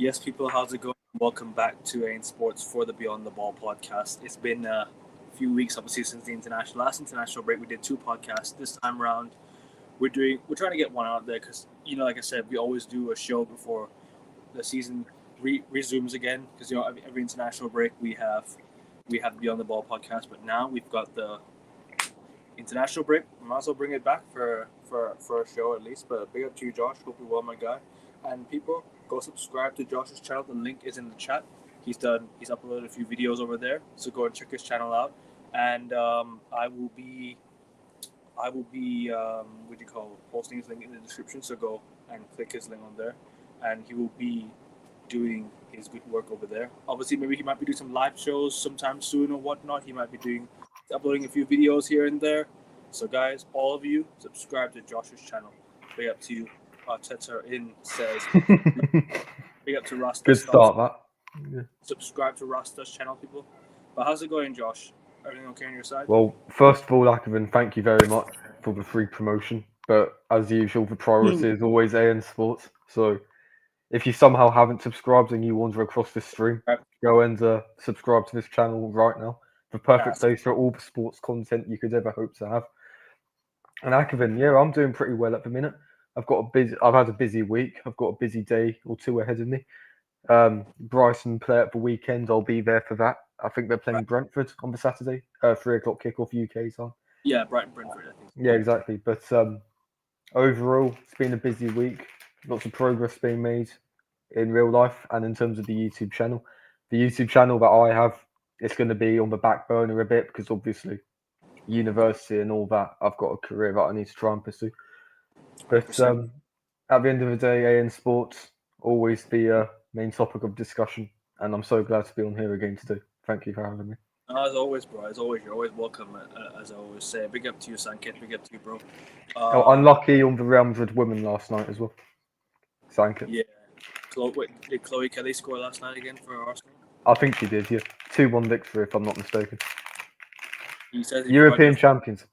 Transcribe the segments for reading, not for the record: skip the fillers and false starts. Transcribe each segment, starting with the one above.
Yes, people, how's it going? Welcome back to AN Sports for the Beyond the Ball podcast. It's been a few weeks, obviously, since the last international break. We did two podcasts. This time around, we're trying to get one out there because like I said, we always do a show before the season resumes again. Because every international break we have Beyond the Ball podcast, but now we've got the international break. We might as well bring it back for a show at least. But big up to you, Josh. Hope you're well, my guy. And people, go subscribe to Josh's channel. The link is in the chat. He's uploaded a few videos over there, so go and check his channel out. And I will be posting his link in the description. So go and click his link on there, and he will be doing his good work over there. Obviously, maybe he might be doing some live shows sometime soon or whatnot. He might be uploading a few videos here and there. So guys, all of you, subscribe to Josh's channel. Big up to you. Arteta says, big up to Rasta. Good start, that. Yeah. Subscribe to Rasta's channel, people. But how's it going, Josh? Everything okay on your side? Well, first of all, Akerman, thank you very much for the free promotion. But as usual, the priority is always AN Sports. So if you somehow haven't subscribed and you wander across this stream, go and subscribe to this channel right now. The perfect place for all the sports content you could ever hope to have. And Akerman, yeah, I'm doing pretty well at the minute. I've had a busy week. I've got a busy day or two ahead of me. Brighton play at the weekend. I'll be there for that. I think they're playing Brentford on the Saturday, 3:00 kickoff UK time. Yeah, Brentford, I think. Yeah, exactly. But overall, it's been a busy week. Lots of progress being made in real life and in terms of the YouTube channel. The YouTube channel that I have, it's going to be on the back burner a bit because obviously university and all that. I've got a career that I need to try and pursue. But at the end of the day, AN Sports always the main topic of discussion, and I'm so glad to be on here again today. Thank you for having me. As always, bro. As always, you're always welcome. As I always say, big up to you, Sanket. Big up to you, bro. Unlucky on the Real Madrid women last night as well. Sanket. Yeah. Did Chloe Kelly score last night again for Arsenal? I think she did. Yeah, 2-1 victory, if I'm not mistaken. He says European champions.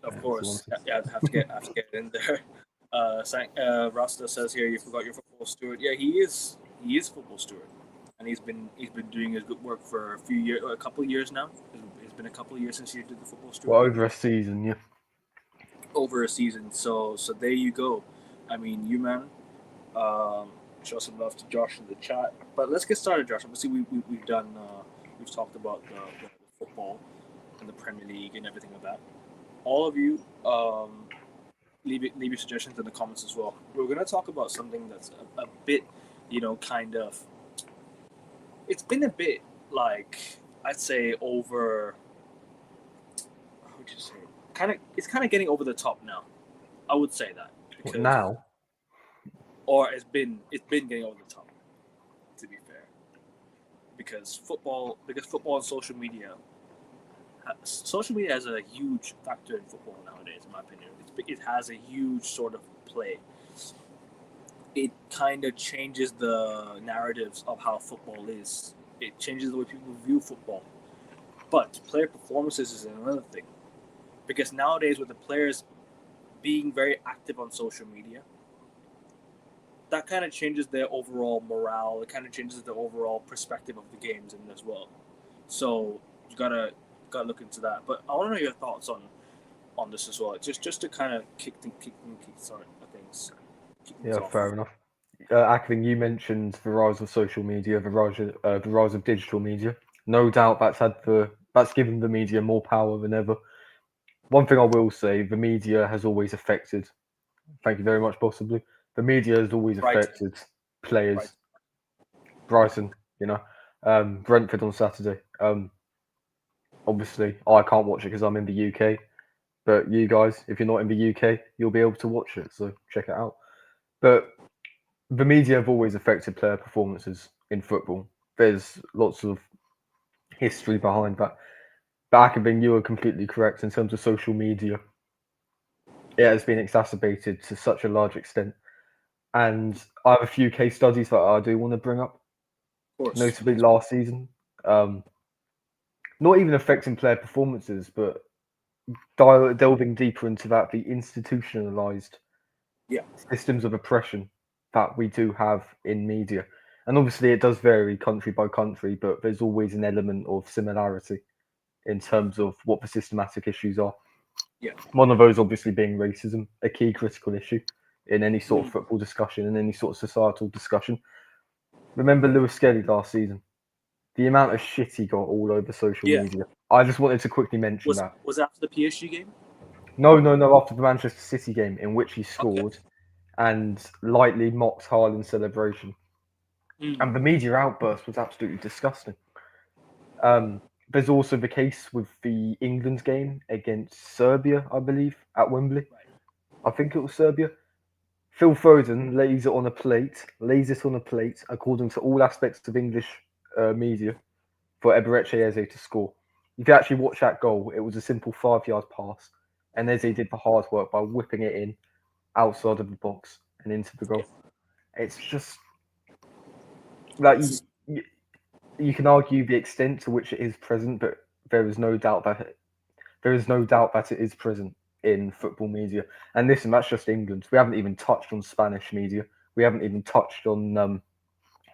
Of course, yeah, I have to get in there. Rasta says here, you forgot your football steward. Yeah, he is football steward, and he's been doing his good work for a couple of years now. It's been a couple of years since he did the football steward. Well, over a season, yeah. Over a season, so there you go. I mean, you man, show some love to Josh in the chat. But let's get started, Josh. Obviously, we've talked about the football and the Premier League and everything like that. All of you, leave your suggestions in the comments as well. We're going to talk about something that's a bit, kind of. It's been a bit like, I'd say, over. How would you say? It's kind of getting over the top now. I would say that. Because, now. Or it's been getting over the top. To be fair, because football and social media. Social media has a huge factor in football nowadays, in my opinion. It has a huge sort of play. It kind of changes the narratives of how football is. It changes the way people view football. But player performances is another thing. Because nowadays, with the players being very active on social media, that kind of changes their overall morale. It kind of changes the overall perspective of the games in as well. So you gotta look into that. But I want to know your thoughts on this as well, just to kind of kick things. Yeah, fair enough. Ackling, you mentioned the rise of social media, the rise of digital media. No doubt that's given the media more power than ever. One thing I will say, the media has always affected. Thank you very much, possibly. The media has always affected players. Brighton, Brentford on Saturday. Obviously, I can't watch it because I'm in the UK. But you guys, if you're not in the UK, you'll be able to watch it. So check it out. But the media have always affected player performances in football. There's lots of history behind that. But Akabing, you are completely correct in terms of social media. It has been exacerbated to such a large extent. And I have a few case studies that I do want to bring up. Notably last season. Not even affecting player performances, but delving deeper into that, the institutionalized systems of oppression that we do have in media. And obviously, it does vary country by country, but there's always an element of similarity in terms of what the systematic issues are. Yeah. One of those, obviously, being racism, a key critical issue in any sort of Mm. football discussion and any sort of societal discussion. Remember Lewis Skelly last season? The amount of shit he got all over social Yeah. media. I just wanted to quickly mention Was that. was after the PSG game? No, after the Manchester City game in which he Okay. scored and lightly mocked Haaland's celebration. Mm. And the media outburst was absolutely disgusting. There's also the case with the England game against Serbia, I believe, at Wembley. Right. I think it was Serbia. Phil Foden lays it on a plate, according to all aspects of English media, for Eberechi Eze to score. If you actually watch that goal, it was a simple 5 yard pass, and Eze did the hard work by whipping it in outside of the box and into the goal. It's just like you can argue the extent to which it is present, but there is no doubt that it is present in football media. And listen, that's just England. We haven't even touched on Spanish media. We haven't even touched on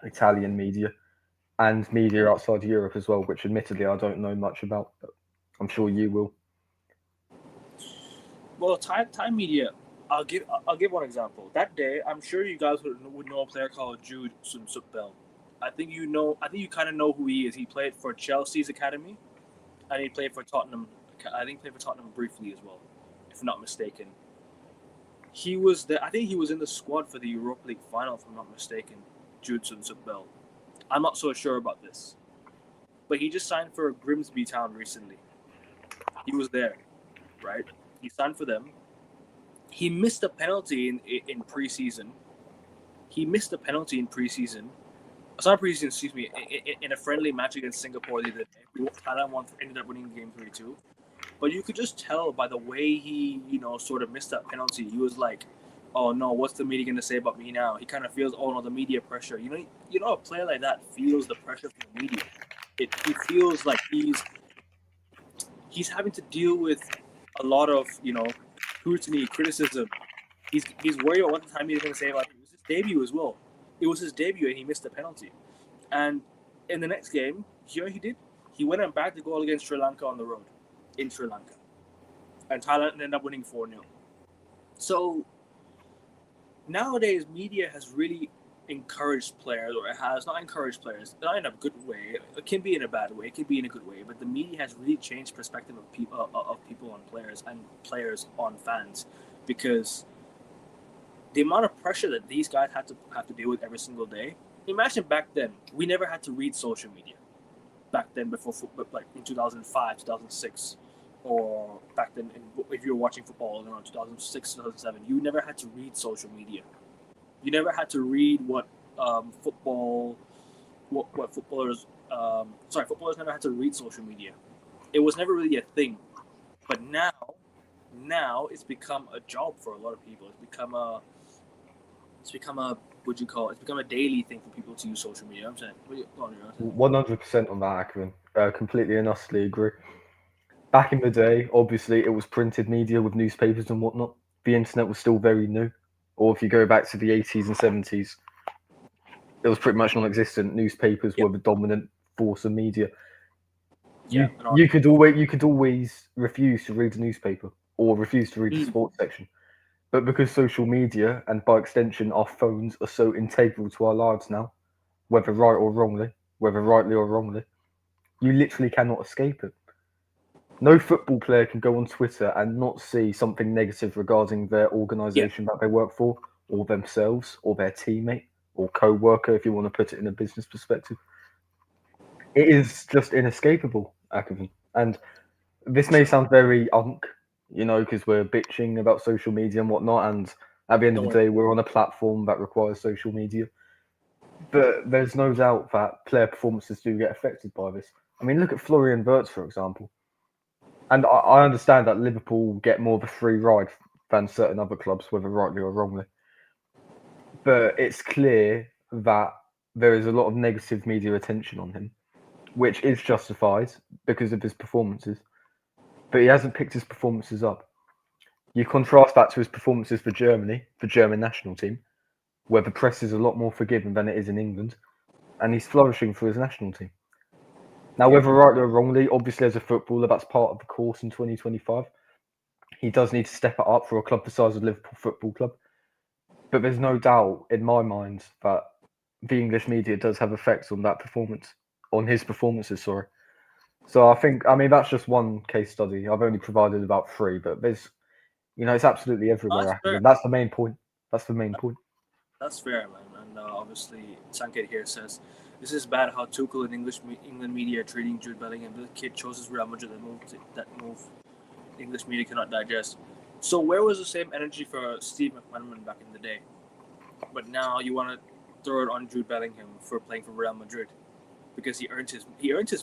Italian media and media outside Europe as well, which admittedly I don't know much about, but I'm sure you will. Well, Thai media. I'll give one example. That day, I'm sure you guys would know a player called Jude Sunsupbel. I think you kind of know who he is. He played for Chelsea's academy, and he played for Tottenham. I think he played for Tottenham briefly as well, if I'm not mistaken. He was I think he was in the squad for the Europa League final, if I'm not mistaken. Jude Sunsupbel. I'm not so sure about this, but he just signed for Grimsby Town recently. He was there, right? He signed for them. He missed a penalty in preseason. He missed a penalty in preseason. It's not preseason, excuse me. In a friendly match against Singapore the other day, Thailand ended up winning game 3-2. But you could just tell by the way he, sort of missed that penalty. He was like, "Oh no, what's the media going to say about me now?" He kind of feels, "Oh no, the media pressure." A player like that feels the pressure from the media. He feels like he's having to deal with a lot of scrutiny, criticism. He's worried about what the time he's going to say about it. It was his debut as well. It was his debut and he missed a penalty. And in the next game, you know what he did? He went and bagged the goal against Sri Lanka on the road, in Sri Lanka. And Thailand ended up winning 4-0. So nowadays, media has really encouraged players, or it has not encouraged players, not in a good way. It can be in a bad way. It can be in a good way. But the media has really changed perspective of people on players and players on fans, because the amount of pressure that these guys have to deal with every single day. Imagine back then, we never had to read social media. Back then, before football, like in 2005, 2006, or back then, if you were watching football around 2006, 2007, you never had to read social media. You never had to read what footballers never had to read social media. It was never really a thing. But now it's become a job for a lot of people. It's become a what do you call it? It's become a daily thing for people to use social media. I'm saying 100% on that, Akron. Completely and utterly agree. Back in the day, obviously, it was printed media with newspapers and whatnot. The internet was still very new. Or if you go back to the 80s and 70s, it was pretty much non-existent. Newspapers were the dominant force of media. You could always refuse to read the newspaper or refuse to read the sports section. But because social media and by extension our phones are so integral to our lives now, whether rightly or wrongly, you literally cannot escape it. No football player can go on Twitter and not see something negative regarding their organisation that they work for, or themselves, or their teammate, or co-worker, if you want to put it in a business perspective. It is just inescapable, Akavin. And this may sound very because we're bitching about social media and whatnot, and at the end of the day, we're on a platform that requires social media. But there's no doubt that player performances do get affected by this. I mean, look at Florian Wirtz, for example. And I understand that Liverpool get more of a free ride than certain other clubs, whether rightly or wrongly. But it's clear that there is a lot of negative media attention on him, which is justified because of his performances. But he hasn't picked his performances up. You contrast that to his performances for Germany, the German national team, where the press is a lot more forgiving than it is in England, and he's flourishing for his national team. Now, Yeah. whether rightly or wrongly, obviously as a footballer, that's part of the course in 2025. He does need to step it up for a club the size of Liverpool Football Club. But there's no doubt in my mind that the English media does have effects on that performance, on his performances, sorry. So I mean, that's just one case study. I've only provided about three, but there's, it's absolutely everywhere. That's fair. And that's the main point. That's the main point. That's fair, man. And obviously, Sanket here says this is bad how Tuchel and England media are treating Jude Bellingham. The kid chose his Real Madrid that move. English media cannot digest. So where was the same energy for Steve McManaman back in the day? But now you want to throw it on Jude Bellingham for playing for Real Madrid because he earned his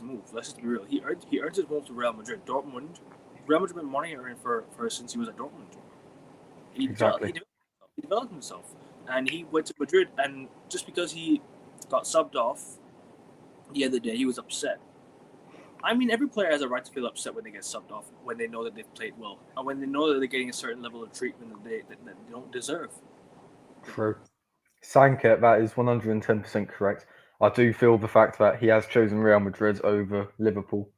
move. Let's just be real. He earned his move to Real Madrid. Real Madrid been monitoring him for since he was at Dortmund. He developed himself, and he went to Madrid. And just because he got subbed off the other day, he was upset. I mean, every player has a right to feel upset when they get subbed off, when they know that they've played well, and when they know that they're getting a certain level of treatment that they don't deserve. True. Sanket, that is 110% correct. I do feel the fact that he has chosen Real Madrid over Liverpool.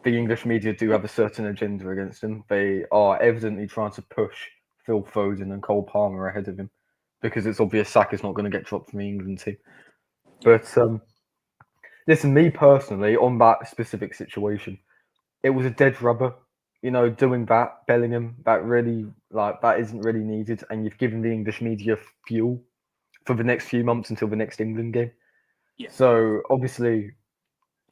The English media do have a certain agenda against him. They are evidently trying to push Phil Foden and Cole Palmer ahead of him because it's obvious Saka's not going to get dropped from the England team. But listen, me personally, on that specific situation, it was a dead rubber. Doing that, Bellingham, that isn't really needed, and you've given the English media fuel for the next few months until the next England game. Yeah. So obviously,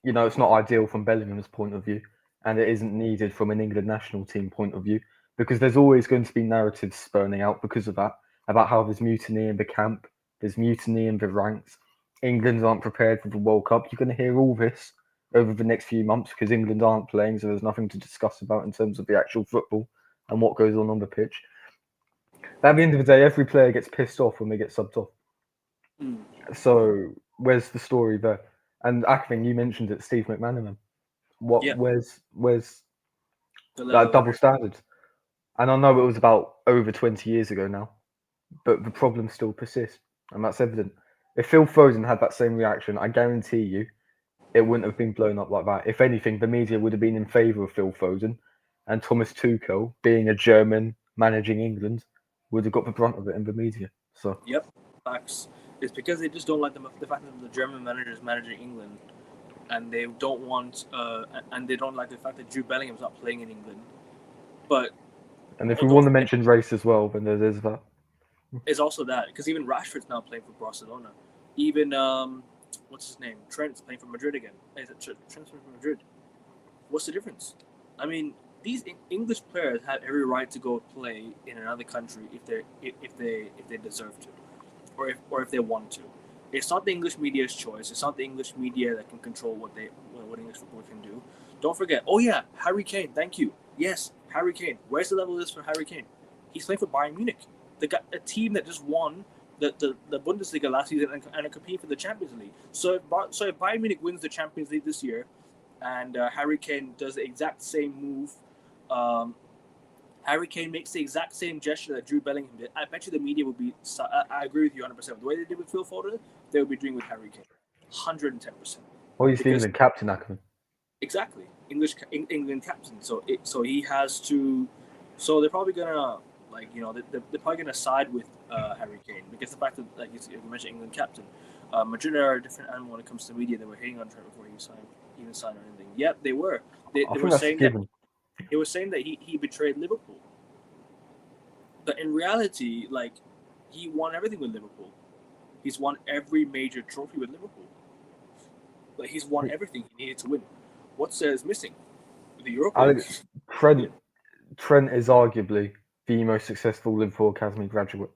it's not ideal from Bellingham's point of view, and it isn't needed from an England national team point of view, because there's always going to be narratives spurning out because of that, about how there's mutiny in the camp, there's mutiny in the ranks, England aren't prepared for the World Cup. You're going to hear all this over the next few months because England aren't playing, so there's nothing to discuss about in terms of the actual football and what goes on the pitch. But at the end of the day, every player gets pissed off when they get subbed off. So where's the story there? And Akvin, you mentioned it, Steve McManaman. Where's that double standard? And I know it was about over 20 years ago now, but the problem still persists, and that's evident. If Phil Foden had that same reaction, I guarantee you, it wouldn't have been blown up like that. If anything, the media would have been in favour of Phil Foden, and Thomas Tuchel, being a German managing England, would have got the brunt of it in the media. So yep, facts. It's because they just don't like the fact that the German manager is managing England, and they don't want and they don't like the fact that Jude Bellingham's not playing in England. And if we want to mention race as well, then there's that. It's also that because even Rashford's now playing for Barcelona. Even what's his name? Trent's playing for Madrid again. Trent's playing for Madrid. What's the difference? I mean, these English players have every right to go play in another country if they deserve to, or if they want to. It's not the English media's choice. It's not the English media that can control what English football can do. Don't forget. Oh yeah, Harry Kane. Thank you. Yes, Harry Kane. Where's the level of this for Harry Kane? He's playing for Bayern Munich. They got a team that just won the Bundesliga last season and are competing for the Champions League. So if Bayern Munich wins the Champions League this year, and Harry Kane does the exact same move, Harry Kane makes the exact same gesture that Jude Bellingham did, I bet you the media would be. I agree with you 100%. The way they did with Phil Foden, they would be doing with Harry Kane, 110%. Well, he's the England captain, Ackerman. Exactly, England captain. So he has to. So they're probably gonna they're probably gonna side with Harry Kane because the fact that you mentioned England captain, Madrid are a different animal when it comes to media. They were hating on Trent before he even signed or anything. Yep, they were. They were saying that. They were saying that he betrayed Liverpool. But in reality, he won everything with Liverpool. He's won every major trophy with Liverpool. He's won everything he needed to win. What's missing? The Europa League. Trent is arguably the most successful Liverpool Academy graduate,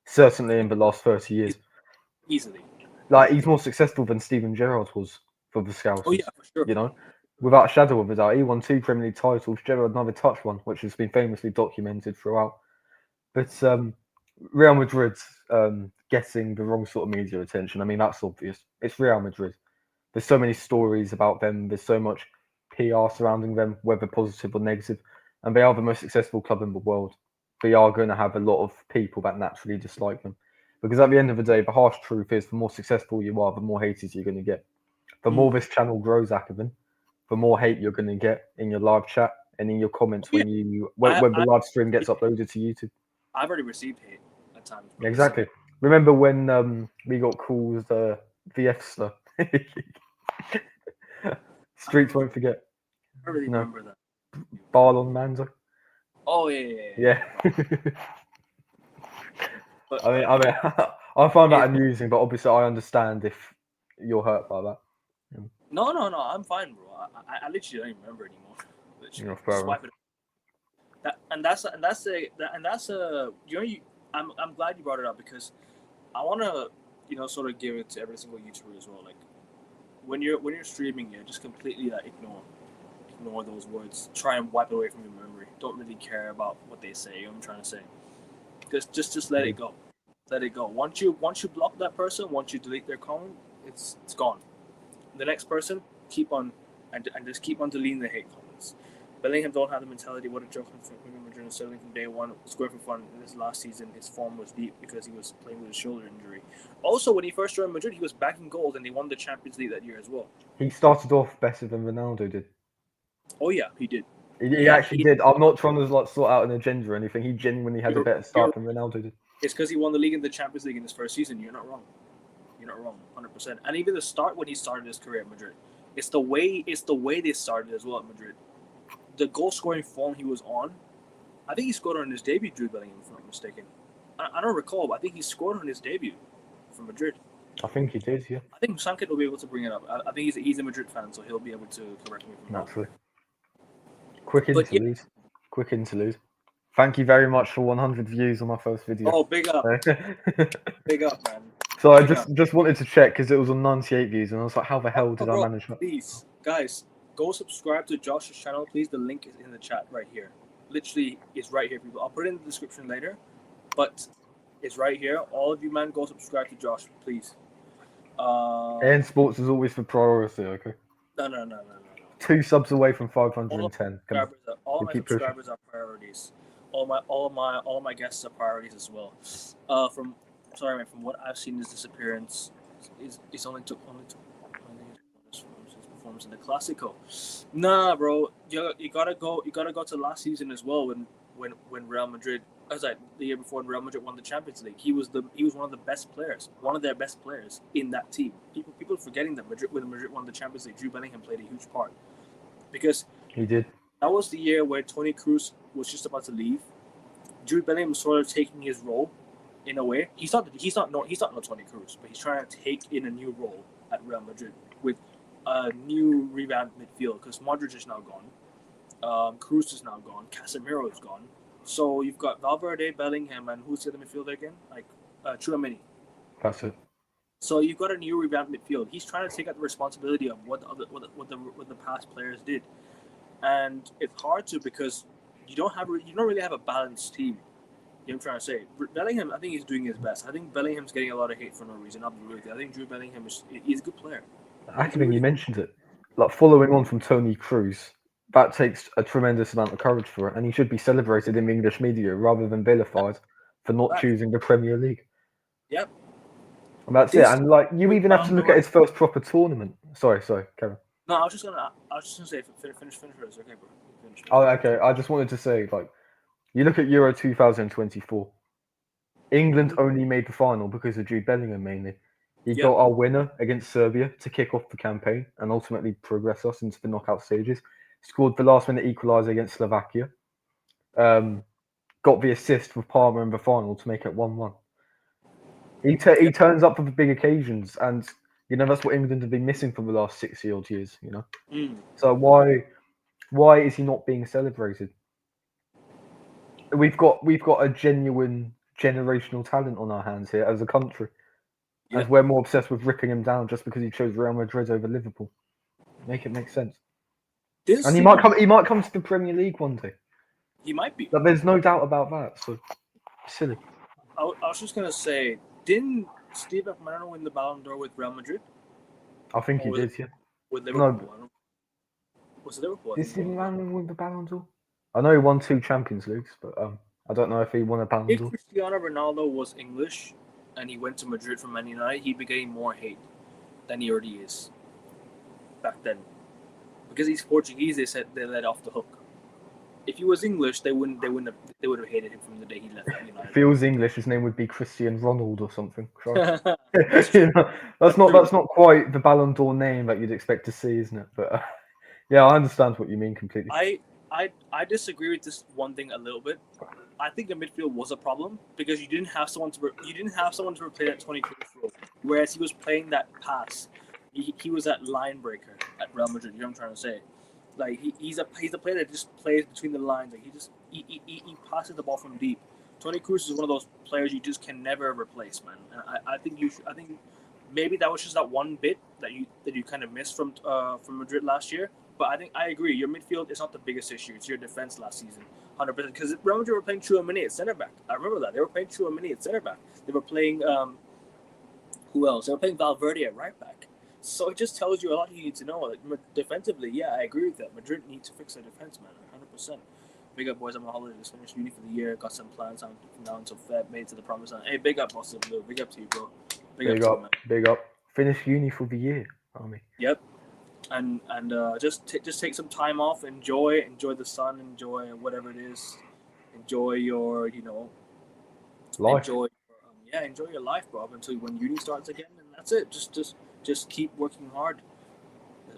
certainly in the last 30 years. Easily. He's more successful than Steven Gerrard was for the Scousers. Oh yeah, for sure. Without a shadow of a doubt, he won 2 Premier League titles. Gerrard never touched one, which has been famously documented throughout. But Real Madrid getting the wrong sort of media attention, I mean, that's obvious. It's Real Madrid. There's so many stories about them. There's so much PR surrounding them, whether positive or negative. And they are the most successful club in the world. They are going to have a lot of people that naturally dislike them. Because at the end of the day, the harsh truth is, the more successful you are, the more haters you're going to get. The more this channel grows, Akavin, the more hate you're going to get in your live chat and in your comments when the live stream gets uploaded to YouTube. I've already received hate at times. Exactly. Remember when we got called VF slur? Streets won't forget. I really remember that. Barlon Manzo. Oh yeah. But, I mean, I find that amusing, but obviously I understand if you're hurt by that. No, I'm fine, bro. I literally don't even remember anymore. Literally, swipe it. That's a I'm glad you brought it up because I want to sort of give it to every single YouTuber as well. Like when you're streaming, just completely ignore those words. Try and wipe it away from your memory. Don't really care about what they say. You know what I'm trying to say. Just let it go. Let it go. Once you block that person, once you delete their comment, it's gone. The next person, keep on and just keep on deleting the hate comments. Bellingham don't have the mentality. What a joke from Madrid and Sterling from day one. Scoring for fun. In this last season, his form was deep because he was playing with a shoulder injury. Also, when he first joined Madrid, he was backing goals and they won the Champions League that year as well. He started off better than Ronaldo did. Oh yeah, he did. He actually did. I'm not trying to sort out an agenda or anything. He genuinely had a better start than Ronaldo did. It's because he won the league and the Champions League in his first season. You're not wrong. 100%. And even the start when he started his career at Madrid, it's the way they started as well at Madrid. The goal scoring form he was on, I think he scored on his debut, Jude Bellingham, if I'm not mistaken. I don't recall, but I think he scored on his debut for Madrid. I think he did, yeah. I think Sankit will be able to bring it up. I think he's a Madrid fan, so he'll be able to correct me from naturally. Quick interlude. Thank you very much for 100 views on my first video. Oh, big up. Big up, man. So I just wanted to check because it was on 98 views, and I was like, how the hell did I manage that? Please, guys, go subscribe to Josh's channel, please. The link is in the chat right here. Literally, it's right here, people. I'll put it in the description later, but it's right here. All of you, man, go subscribe to Josh, please. And sports is always the priority, okay? No. 2 subs away from 510. All my subscribers are priorities. All my guests are priorities as well. From what I've seen, his disappearance is only took his performance in the Clasico. Nah, bro, you gotta go to last season as well when Real Madrid. I was like the year before when Real Madrid won the Champions League. He was one of the best players, one of their best players in that team. People forgetting that when Madrid won the Champions League, Jude Bellingham played a huge part because he did. That was the year where Toni Kroos was just about to leave. Jude Bellingham was sort of taking his role in a way. He's not no Toni Kroos, but he's trying to take in a new role at Real Madrid with a new revamped midfield because Modric is now gone. Kroos is now gone. Casemiro is gone. So you've got Valverde, Bellingham, and who's the other midfielder again? Tchouaméni. That's it. So you've got a new revamped midfield. He's trying to take out the responsibility of what the past players did, and it's hard to because you don't really have a balanced team. You know what I'm trying to say? Bellingham, I think he's doing his best. I think Bellingham's getting a lot of hate for no reason. Absolutely, I think Jude Bellingham he's a good player. I think you mentioned it. Like following on from Toni Kroos, that takes a tremendous amount of courage for it, and he should be celebrated in the English media rather than vilified for not choosing the Premier League. Yep. And that's it. And like you even have to look at his first proper tournament. Sorry, Kevin. No, I was just gonna say finish first. Okay, bro. Finish. Oh, okay. I just wanted to say, like, you look at Euro 2024. England only made the final because of Jude Bellingham mainly. He got our winner against Serbia to kick off the campaign and ultimately progress us into the knockout stages. Scored the last-minute equaliser against Slovakia. Got the assist with Palmer in the final to make it 1-1. He turns up for the big occasions, and that's what England have been missing for the last 60-odd years. So why is he not being celebrated? We've got a genuine generational talent on our hands here as a country. As we're more obsessed with ripping him down just because he chose Real Madrid over Liverpool. Make it make sense. And he might come to the Premier League one day. He might be. But there's no doubt about that. So silly. I was just gonna say, didn't Steve McManaman win the Ballon d'Or with Real Madrid? I think he did, yeah. With Liverpool. No. Was it Liverpool? Did Steve McManaman win the Ballon d'Or? I know he won 2 Champions Leagues, but I don't know if he won a Ballon d'Or. Cristiano Ronaldo was English, and he went to Madrid from Man United, he'd be getting more hate than he already is back then. Because he's Portuguese, they said they let off the hook. If he was English, they would have hated him from the day he left United. If he was English, his name would be Cristiano Ronaldo or something. That's that's not quite the Ballon d'Or name that you'd expect to see, isn't it? But yeah, I understand what you mean completely. I disagree with this one thing a little bit. I think the midfield was a problem because you didn't have someone to replay that Toni Kroos role, whereas he was playing that pass. He was that line breaker at Real Madrid. You know what I'm trying to say? Like he's a player that just plays between the lines. Like he passes the ball from deep. Toni Kroos is one of those players you just can never replace, man. And I think maybe that was just that one bit that you kind of missed from Madrid last year. But I agree. Your midfield is not the biggest issue. It's your defense last season, 100%. Because Real Madrid were playing Tchouaméni at center back. I remember that they were playing Tchouaméni at center back. They were playing who else? They were playing Valverde at right back. So it just tells you a lot you need to know. Like, defensively, yeah, I agree with that. Madrid needs to fix their defense, man, 100%. Big up, boys. I'm on holiday. Just finished uni for the year. Got some plans on from now until Feb. Made it to the promised land. Hey, big up, Boston Blue. Big up to you, bro. Big up, big up. Finish uni for the year, Army. Yep. And just take some time off. Enjoy the sun. Enjoy whatever it is. Enjoy your life. Enjoy your life, bro. Until when uni starts again, and that's it. Just keep working hard,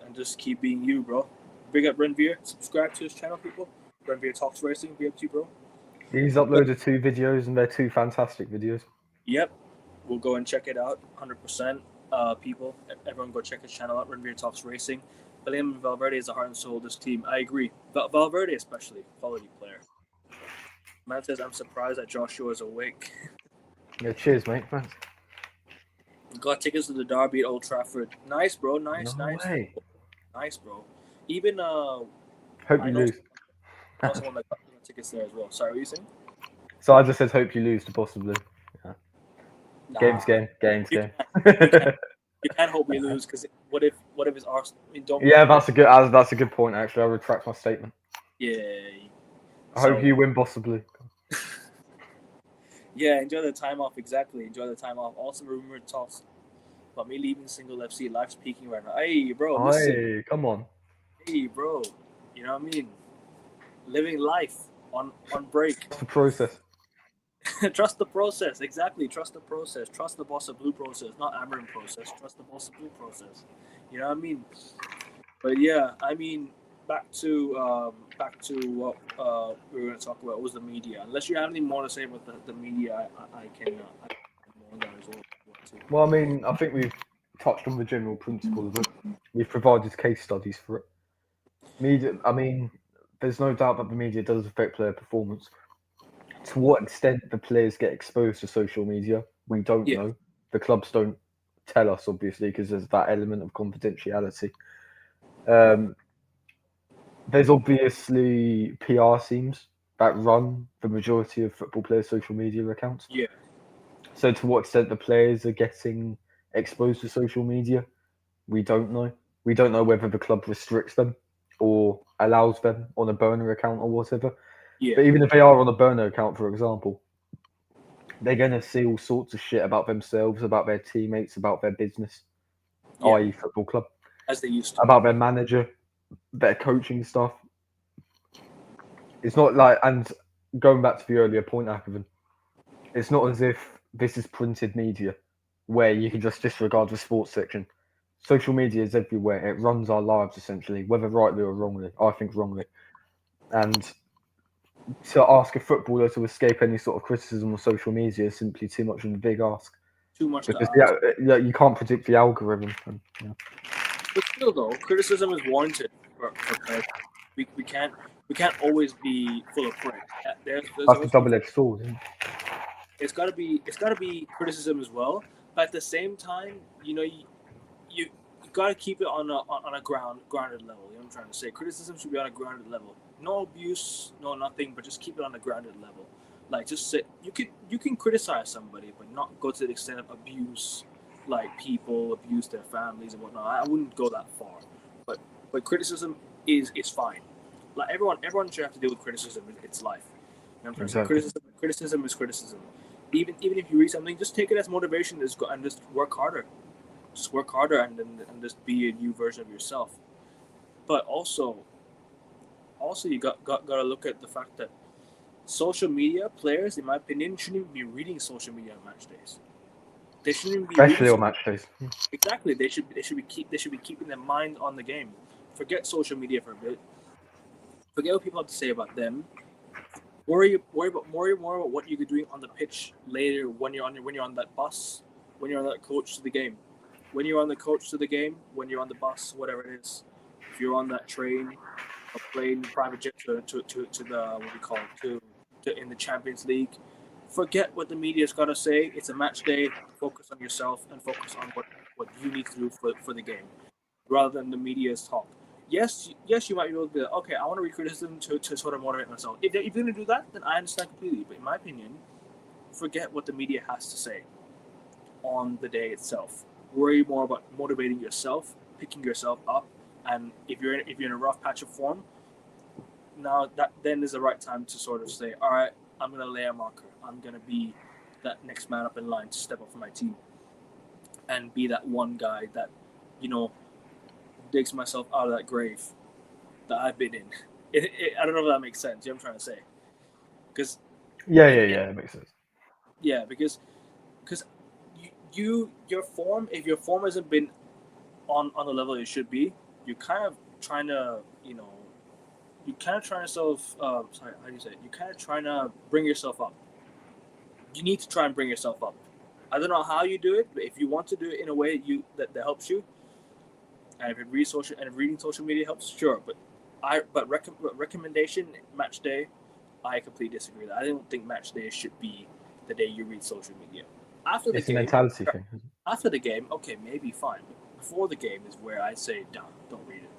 and just keep being you, bro. Big up Renvier. Subscribe to his channel, people. Renvier Talks Racing. Big up to you, bro. He's uploaded 2 videos, and they're 2 fantastic videos. Yep. We'll go and check it out, 100%. People, everyone go check his channel out, Renvier Talks Racing. William Valverde is the heart and soul of this team. I agree. Valverde especially, quality player. Man says, I'm surprised that Joshua is awake. Yeah, cheers, mate. Thanks. Got tickets to the derby at Old Trafford. Nice, bro. Nice. Way. Nice, bro. Even hope you lose. I know someone that got tickets there as well. Sorry, what were you saying? So I just said hope you lose to possibly. Yeah. Nah, Games. You can't hope we lose because what if it's Arsenal? I mean, that's a good point. Actually, I retract my statement. Yeah. I hope you win possibly. Yeah, enjoy the time off. Exactly, enjoy the time off. Also, rumored talks about me leaving single FC. Life's peaking right now. Hey, bro, listen. Hey, come on. Hey, bro. You know what I mean? Living life on break. Trust the process. Trust the process. Exactly. Trust the process. Trust the Boss of Blue process, not Amarin process. Trust the Boss of Blue process. You know what I mean? But yeah, I mean, back to what we were going to talk about was the media. Unless you have anything more to say about the media, I can more on that as well. Well, I mean, I think we've touched on the general principle of it. We've provided case studies for it. Media. I mean, there's no doubt that the media does affect player performance. To what extent the players get exposed to social media, we don't know. The clubs don't tell us, obviously, because there's that element of confidentiality. There's obviously PR teams that run the majority of football players' social media accounts. Yeah. So to what extent the players are getting exposed to social media, we don't know. We don't know whether the club restricts them or allows them on a burner account or whatever. Yeah. But even if they are on a burner account, for example, they're going to see all sorts of shit about themselves, about their teammates, about their business, i.e. football club. As they used to. About their manager, their coaching stuff. It's not like, and going back to the earlier point, Akavan, it's not as if this is printed media where you can just disregard the sports section. Social media is everywhere. It runs our lives, essentially, whether rightly or wrongly. I think wrongly. And to ask a footballer to escape any sort of criticism on social media is simply too much of a big ask. Too much because to ask. You can't predict the algorithm. And, yeah. But still, though, criticism is warranted for players. We can't always be full of praise. There's That's a double-edged sword, isn't it? It's gotta be criticism as well. But at the same time, you gotta keep it on a grounded level. You know what I'm trying to say? Criticism should be on a grounded level. No abuse, no nothing, but just keep it on a grounded level. Like, just say you can criticize somebody, but not go to the extent of abuse, like people abuse their families and whatnot. I wouldn't go that far. But criticism is fine. Like everyone should have to deal with criticism. It's life. You know what I'm trying to say? Criticism is criticism. Even if you read something, just take it as motivation. Just go and just work harder. Just work harder and just be a new version of yourself. But also you gotta look at the fact that social media players, in my opinion, shouldn't even be reading social media on match days. They shouldn't even be especially reading on match days. exactly. They should be keeping their mind on the game. Forget social media for a bit. Forget what people have to say about them. Worry more about what you're doing on the pitch later when you're on that bus, when you're on that coach to the game, when you're on the coach to the game, when you're on the bus, whatever it is. If you're on that train, or plane, private jet to the what do you call it, to in the Champions League. Forget what the media's got to say. It's a match day. Focus on yourself and focus on what you need to do for the game, rather than the media's talk. Yes, you might be able to be like, okay, I want to read criticism to sort of motivate myself. If you're going to do that, then I understand completely. But in my opinion, forget what the media has to say on the day itself. Worry more about motivating yourself, picking yourself up, and if you're in a rough patch of form, now that then is the right time to sort of say, all right, I'm gonna lay a marker. I'm gonna be that next man up in line to step up for my team, and be that one guy that, you know, digs myself out of that grave that I've been in. I don't know if that makes sense. You know what I'm trying to say? Because Yeah, it makes sense. yeah, because your form, if your form hasn't been on the level it should be, you're kind of trying to, you're kind of trying to sorry, how do you say it? You're kind of trying to bring yourself up. You need to try and bring yourself up. I don't know how you do it, but if you want to do it in a way that helps you, and if reading social media helps, sure. But recommendation match day, I completely disagree. I don't think match day should be the day you read social media. After the It's game, a mentality thing. after the game, okay, maybe fine. But before the game is where I say, don't read it.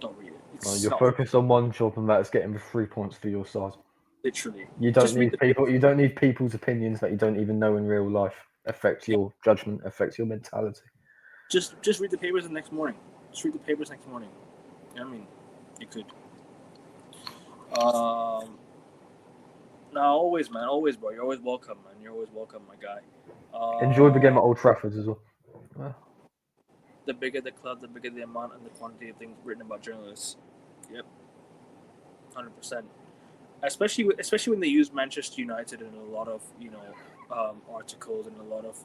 Don't read it. You're focused on one job, and that is getting the 3 points for your side. Literally. You don't need people. You don't need people's opinions that you don't even know in real life affect your judgment, affect your mentality. Just read the papers the next morning. Just read the papers next morning. I mean, you could. Now, always, bro. You're always welcome, man. You're always welcome, my guy. Enjoy the game at Old Trafford as well. The bigger the club, the bigger the amount and the quantity of things written about journalists. Yep, 100%. Especially when they use Manchester United in a lot of articles and a lot of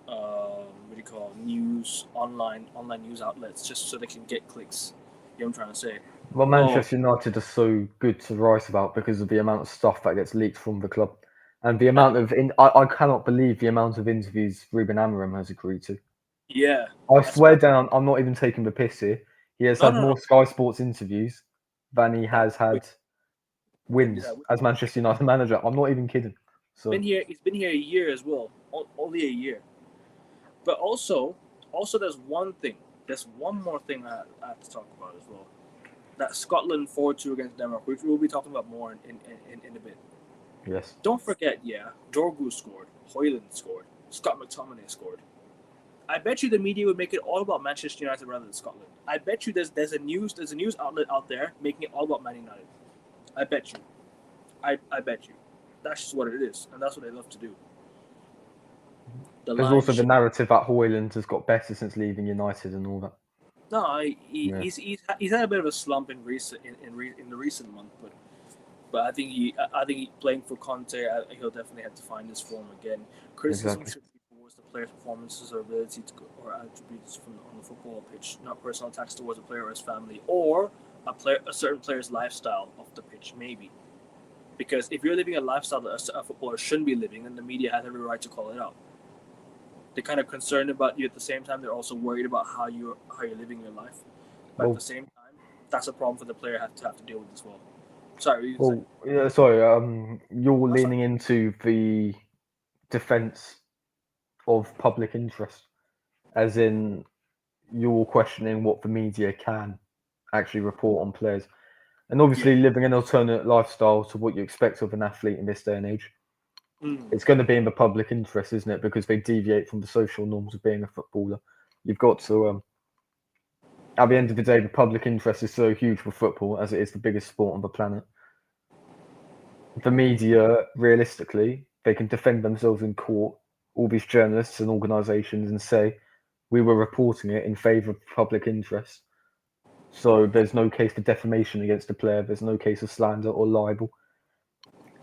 what do you call it, news online news outlets, just so they can get clicks. You know what I'm trying to say? Well, Manchester United are so good to write about because of the amount of stuff that gets leaked from the club, and the amount of I cannot believe the amount of interviews Ruben Amorim has agreed to. Yeah, I swear down, I'm not even taking the piss here. He has had more no. Sky Sports interviews than he has had wins as Manchester United manager. I'm not even kidding. So he's been here a year as well, only a year. But also there's one more thing I have to talk about as well. That Scotland 4-2 against Denmark, which we'll be talking about more in a bit. Yes. Don't forget, Dorgu scored, Hoyland scored, Scott McTominay scored. I bet you the media would make it all about Manchester United rather than Scotland. I bet you there's a news outlet out there making it all about Man United. I bet you. I bet you. That's just what it is, and that's what they love to do. There's also the narrative that Hoyland has got better since leaving United and all that. No, he's had a bit of a slump in the recent month, but I think playing for Conte, he'll definitely have to find his form again. Criticism should be towards the player's performances or ability or attributes on the football pitch, not personal attacks towards a player or his family, or a certain player's lifestyle off the pitch, maybe. Because if you're living a lifestyle that a footballer shouldn't be living, then the media has every right to call it out. They're kind of concerned about you at the same time. They're also worried about how you're living your life. But at the same time, that's a problem for the player to have to deal with as well. Sorry. You're leaning into the defense of public interest, as in you're questioning what the media can actually report on players, and obviously living an alternate lifestyle to what you expect of an athlete in this day and age. It's going to be in the public interest, isn't it? Because they deviate from the social norms of being a footballer. You've got to, at the end of the day, the public interest is so huge for football, as it is the biggest sport on the planet. The media, realistically, they can defend themselves in court, all these journalists and organisations, and say, we were reporting it in favour of public interest. So there's no case for defamation against a player, there's no case of slander or libel.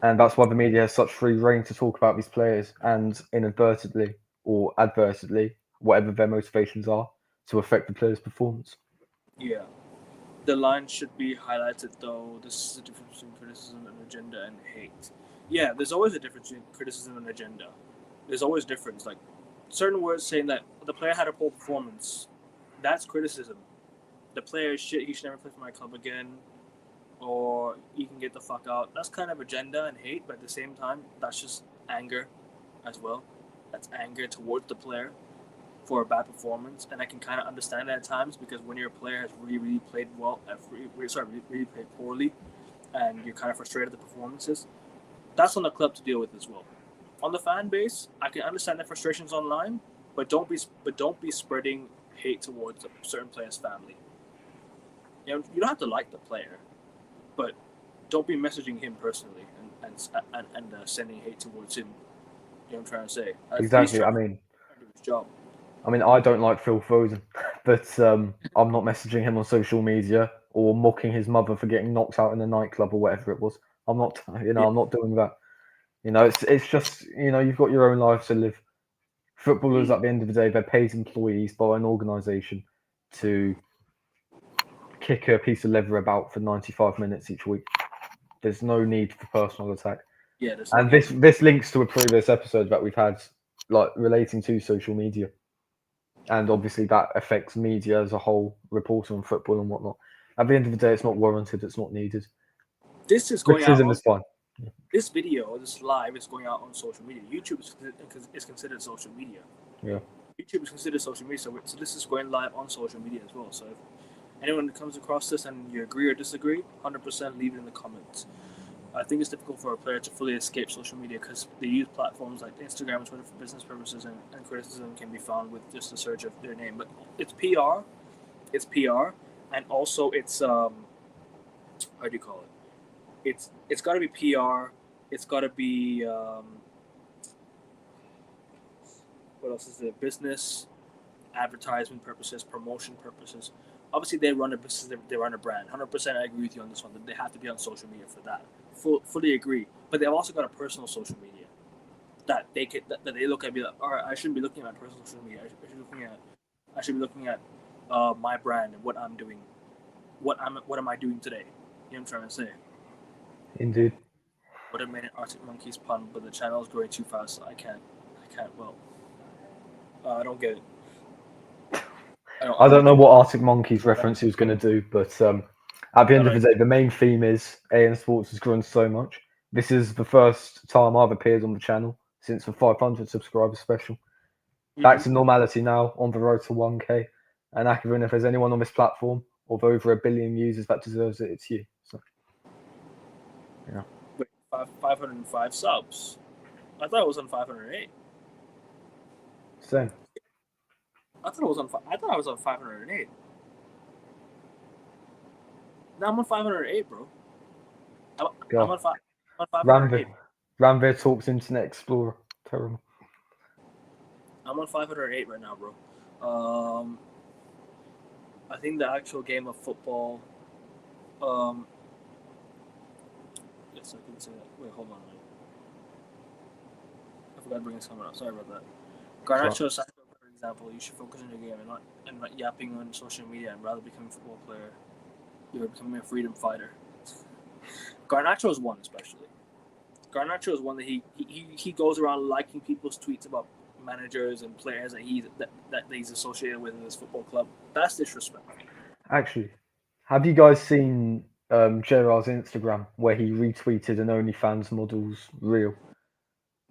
And that's why the media has such free reign to talk about these players and inadvertently or advertently, whatever their motivations are, to affect the player's performance. Yeah. The line should be highlighted, though. This is the difference between criticism and agenda and hate. Yeah, there's always a difference between criticism and agenda. There's always a difference. Like, certain words saying that the player had a poor performance, that's criticism. The player is shit, he should never play for my club again, or he can get the fuck out. That's kind of agenda and hate, but at the same time, that's just anger as well. That's anger towards the player for a bad performance, and I can kind of understand that at times, because when your player has really played well, really played poorly, and you're kind of frustrated at the performances, that's on the club to deal with as well. On the fan base, I can understand the frustrations online, but don't be spreading hate towards a certain player's family. You know, you don't have to like the player, but don't be messaging him personally and sending hate towards him. You know what I'm trying to say? Exactly. I mean, do his job. I don't like Phil Foden, but I'm not messaging him on social media or mocking his mother for getting knocked out in a nightclub or whatever it was. I'm not, I'm not doing that. It's just, you've got your own life to live. Footballers, at the end of the day, they're paid employees by an organisation to kick a piece of leather about for 95 minutes each week. There's no need for personal attack. Yeah, and this links to a previous episode that we've had, like, relating to social media. And obviously that affects media as a whole, reporting on football and whatnot. At the end of the day, it's not warranted, it's not needed. This is going Criticism is fine. This video, this live, is going out on social media. YouTube is considered social media. Yeah. YouTube is considered social media, so this is going live on social media as well. So if anyone comes across this and you agree or disagree, 100% leave it in the comments. I think it's difficult for a player to fully escape social media because they use platforms like Instagram and Twitter for business purposes, and criticism can be found with just a search of their name. But it's PR, and also it's how do you call it? It's got to be PR. It's got to be what else is there? Business, advertisement purposes, promotion purposes. Obviously, they run a business. They run a brand. 100%, I agree with you on this one. That they have to be on social media for that. Fully agree. But they've also got a personal social media that they look at. Be like, all right, I shouldn't be looking at my personal social media. I should be looking at my brand and what I'm doing. What am I doing today? You know what I'm trying to say? Indeed. Would have made an Arctic Monkeys pun, but the channel is growing too fast, so I can't. Well, I don't get it. I don't know what Arctic Monkeys reference he was going to do, but at the end of the day, the main theme is AN Sports has grown so much. This is the first time I've appeared on the channel since the 500 subscriber special. Back to normality now, on the road to 1K. And Akavin, if there's anyone on this platform of over 1 billion users that deserves it, it's you. So, yeah. Wait, 505 subs. I thought it was on 508. Same. I thought I was on 508. Now I'm on 508, bro. I'm on 508. Ranveer talks Internet Explorer. Terrible. I'm on 508 right now, bro. I think the actual game of football. Yes, I can say that. Wait, hold on. I forgot to bring someone up. Sorry about that. Garnacho, for example, you should focus on your game and not yapping on social media and rather becoming a football player. You're becoming a freedom fighter. Garnacho is one, especially. Garnacho is one that he goes around liking people's tweets about managers and players that he's associated with in his football club. That's disrespect. Actually, have you guys seen Gerard's Instagram where he retweeted an OnlyFans model's reel?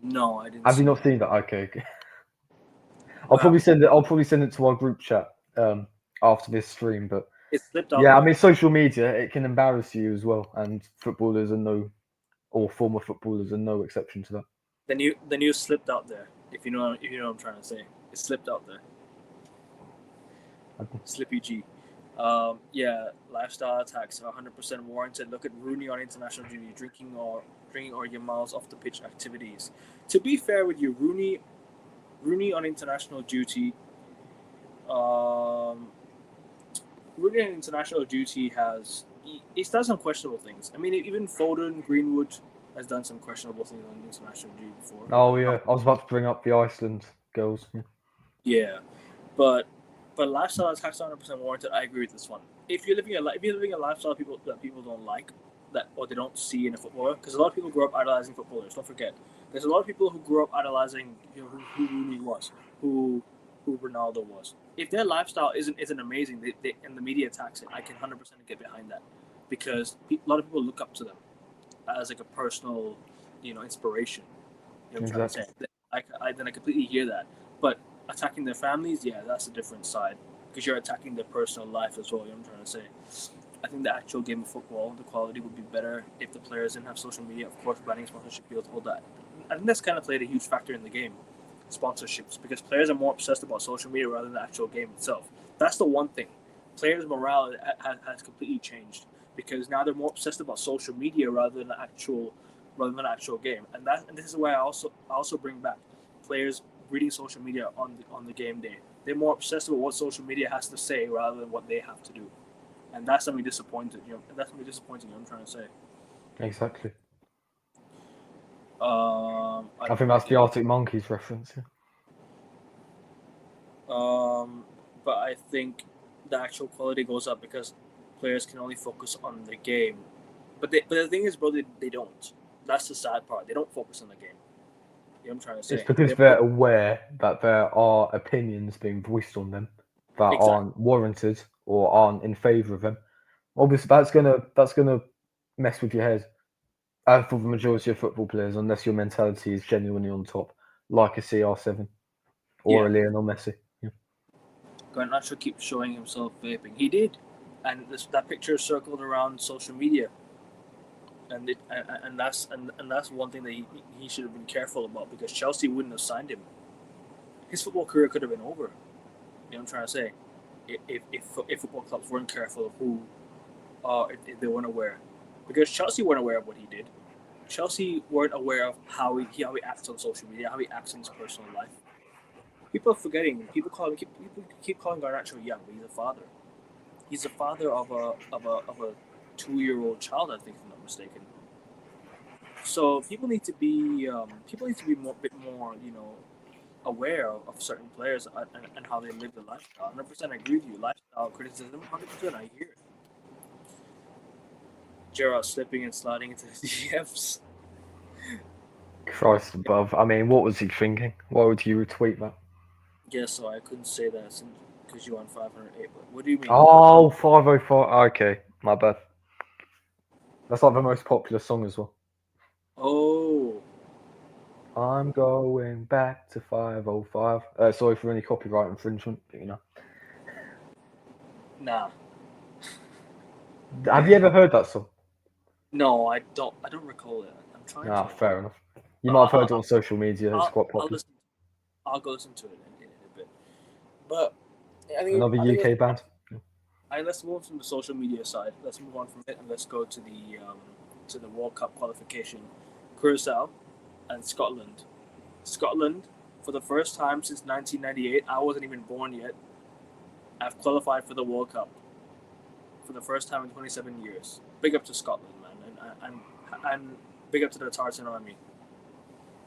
No, I didn't. Have you not seen that? Okay. I'll probably send it to our group chat after this stream. But it slipped out. Yeah, I mean, social media, it can embarrass you as well, and footballers or former footballers are no exception to that. The news slipped out there. If you know what I'm trying to say, it slipped out there. Okay. Slippy G. Yeah, lifestyle attacks are 100% warranted. Look at Rooney on international duty, drinking or your miles off the pitch activities. To be fair with you, Rooney on international duty, um, Rooney on international duty he's done some questionable things. I mean, even Foden, Greenwood has done some questionable things on international duty before. Oh yeah, I was about to bring up the Iceland girls. Yeah, but lifestyle attacks are 100% warranted. I agree with this one. If you're living a lifestyle that people don't like, that or they don't see in a footballer, because a lot of people grow up idolizing footballers. Don't forget, there's a lot of people who grew up idolizing who Rooney was, who Ronaldo was. If their lifestyle isn't amazing, and the media attacks it, I can 100% get behind that, because a lot of people look up to them as like a personal, inspiration. You know what I'm trying to say? I completely hear that, but attacking their families, yeah, that's a different side, because you're attacking their personal life as well. You know what I'm trying to say? I think the actual game of football, the quality would be better if the players didn't have social media. Of course, banning sponsorship deals, all that. I think that's kind of played a huge factor in the game, sponsorships, because players are more obsessed about social media rather than the actual game itself. That's the one thing. Players' morale has completely changed, because now they're more obsessed about social media rather than the actual game. And this is why I also bring back players reading social media on the game day. They're more obsessed with what social media has to say rather than what they have to do, and that's something disappointing. That's something disappointing. I'm trying to say. Exactly. I I think that's the Arctic Monkeys reference. Yeah. But I think the actual quality goes up because players can only focus on the game. But the thing is, bro, they don't. That's the sad part. They don't focus on the game. You know what I'm trying to It's say? because they're aware that there are opinions being voiced on them that Exactly. aren't warranted or aren't in favour of them. Obviously, that's gonna mess with your head. For the majority of football players, unless your mentality is genuinely on top, like a CR7 or Yeah. a Lionel Messi. Yeah. Garnacho keeps showing himself vaping. He did, and that picture is circled around social media, and that's one thing that he should have been careful about, because Chelsea wouldn't have signed him. His football career could have been over. You know what I'm trying to say? If football clubs weren't careful of who, if they weren't aware, because Chelsea weren't aware of what he did. Chelsea weren't aware of how he acts on social media, how he acts in his personal life. People are forgetting. People keep calling Garnacho young, but he's a father. He's the father of a 2-year-old child, I think, if I'm not mistaken. So people need to be bit more, aware of certain players and how they live their lifestyle. 100% agree with you. Lifestyle criticism, 100% I hear it. Gerrard slipping and sliding into the DMs. Christ above. I mean, what was he thinking? Why would you retweet that? Yeah, so I couldn't say that because you on 508. But what do you mean? Oh, 505. Okay, my bad. That's like the most popular song as well. Oh, I'm going back to 505. Sorry for any copyright infringement, but, nah. Have you ever heard that song? No, I don't. I don't recall it. I'm trying to. Ah, fair enough. You But might have heard it on social media. It's quite I'll popular. listen. I'll go listen to it in a bit. But I think Another I think UK band. let's move from the social media side. Let's move on from it and let's go to the World Cup qualification. Curacao and Scotland. Scotland, for the first time since 1998, I wasn't even born yet, have qualified for the World Cup for the first time in 27 years. Big up to Scotland, man, and big up to the Tartan Army.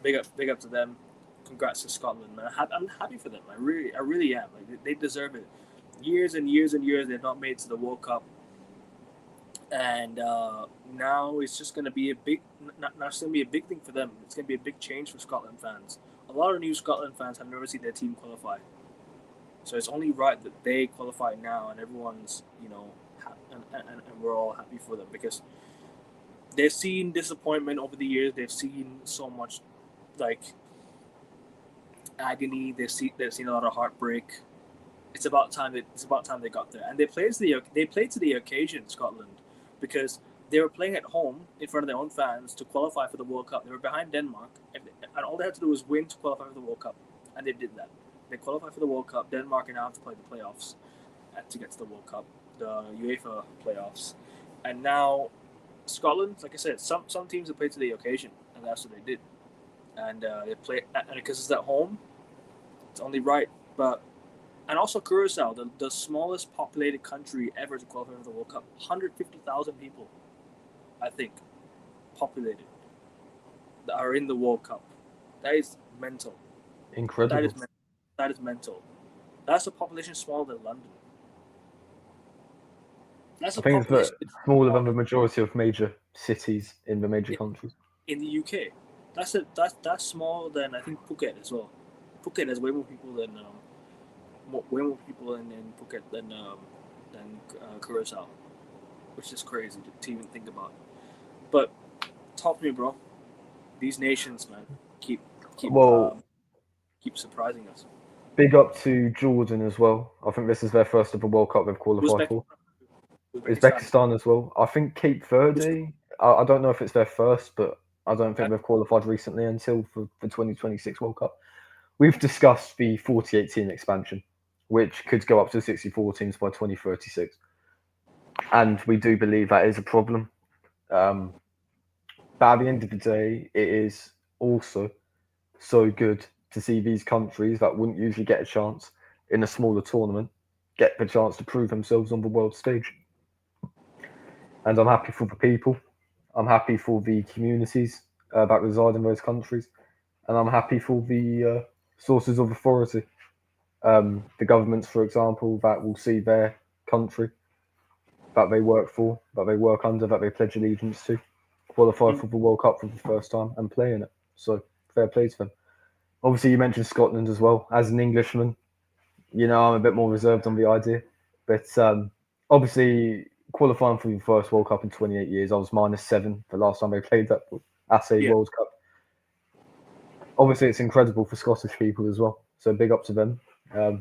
Big up to them. Congrats to Scotland, man. I'm happy for them. I really am. Like they deserve it. Years and years and years they've not made it to the World Cup, and now it's just gonna be a big. Now it's gonna be a big thing for them. It's gonna be a big change for Scotland fans. A lot of new Scotland fans have never seen their team qualify, so it's only right that they qualify now, and everyone's and we're all happy for them, because they've seen disappointment over the years. They've seen so much like agony. They've seen a lot of heartbreak. It's about time they got there, and they played to the occasion, Scotland, because they were playing at home in front of their own fans to qualify for the World Cup. They were behind Denmark, and all they had to do was win to qualify for the World Cup, and they did that. They qualified for the World Cup. Denmark are now have to play the playoffs to get to the World Cup. the UEFA playoffs, and now Scotland, like I said, some teams have played to the occasion, and that's what they did, and they play, and because it's at home, it's only right. But and also Curacao, the smallest populated country ever to qualify for the World Cup, 150,000 people, I think, populated that are in the World Cup. That is mental. Incredible. That is mental. That's a population smaller than London. That's I think it's smaller than the majority of major cities in the major countries. In the UK, that's smaller than I think Phuket as well. Phuket has way more people than in Phuket than Curacao, which is crazy to even think about. But talk to me, bro. These nations, man, keep surprising us. Big up to Jordan as well. I think this is their first ever World Cup they've qualified for. Uzbekistan as well. I think Cape Verde. I don't know if it's their first, but I don't think they've qualified recently until for the 2026 World Cup. We've discussed the 48 team expansion, which could go up to 64 teams by 2036. And we do believe that is a problem. But at the end of the day, it is also so good to see these countries that wouldn't usually get a chance in a smaller tournament get the chance to prove themselves on the world stage. And I'm happy for the people. I'm happy for the communities that reside in those countries. And I'm happy for the sources of authority. The governments, for example, that will see their country that they work for, that they work under, that they pledge allegiance to, qualify for the World Cup for the first time and play in it. So fair play to them. Obviously, you mentioned Scotland as well. As an Englishman, you know, I'm a bit more reserved on the idea. But obviously, qualifying for the first World Cup in 28 years, I was -7 the last time they played that at a World Cup. Obviously, it's incredible for Scottish people as well. So big up to them. I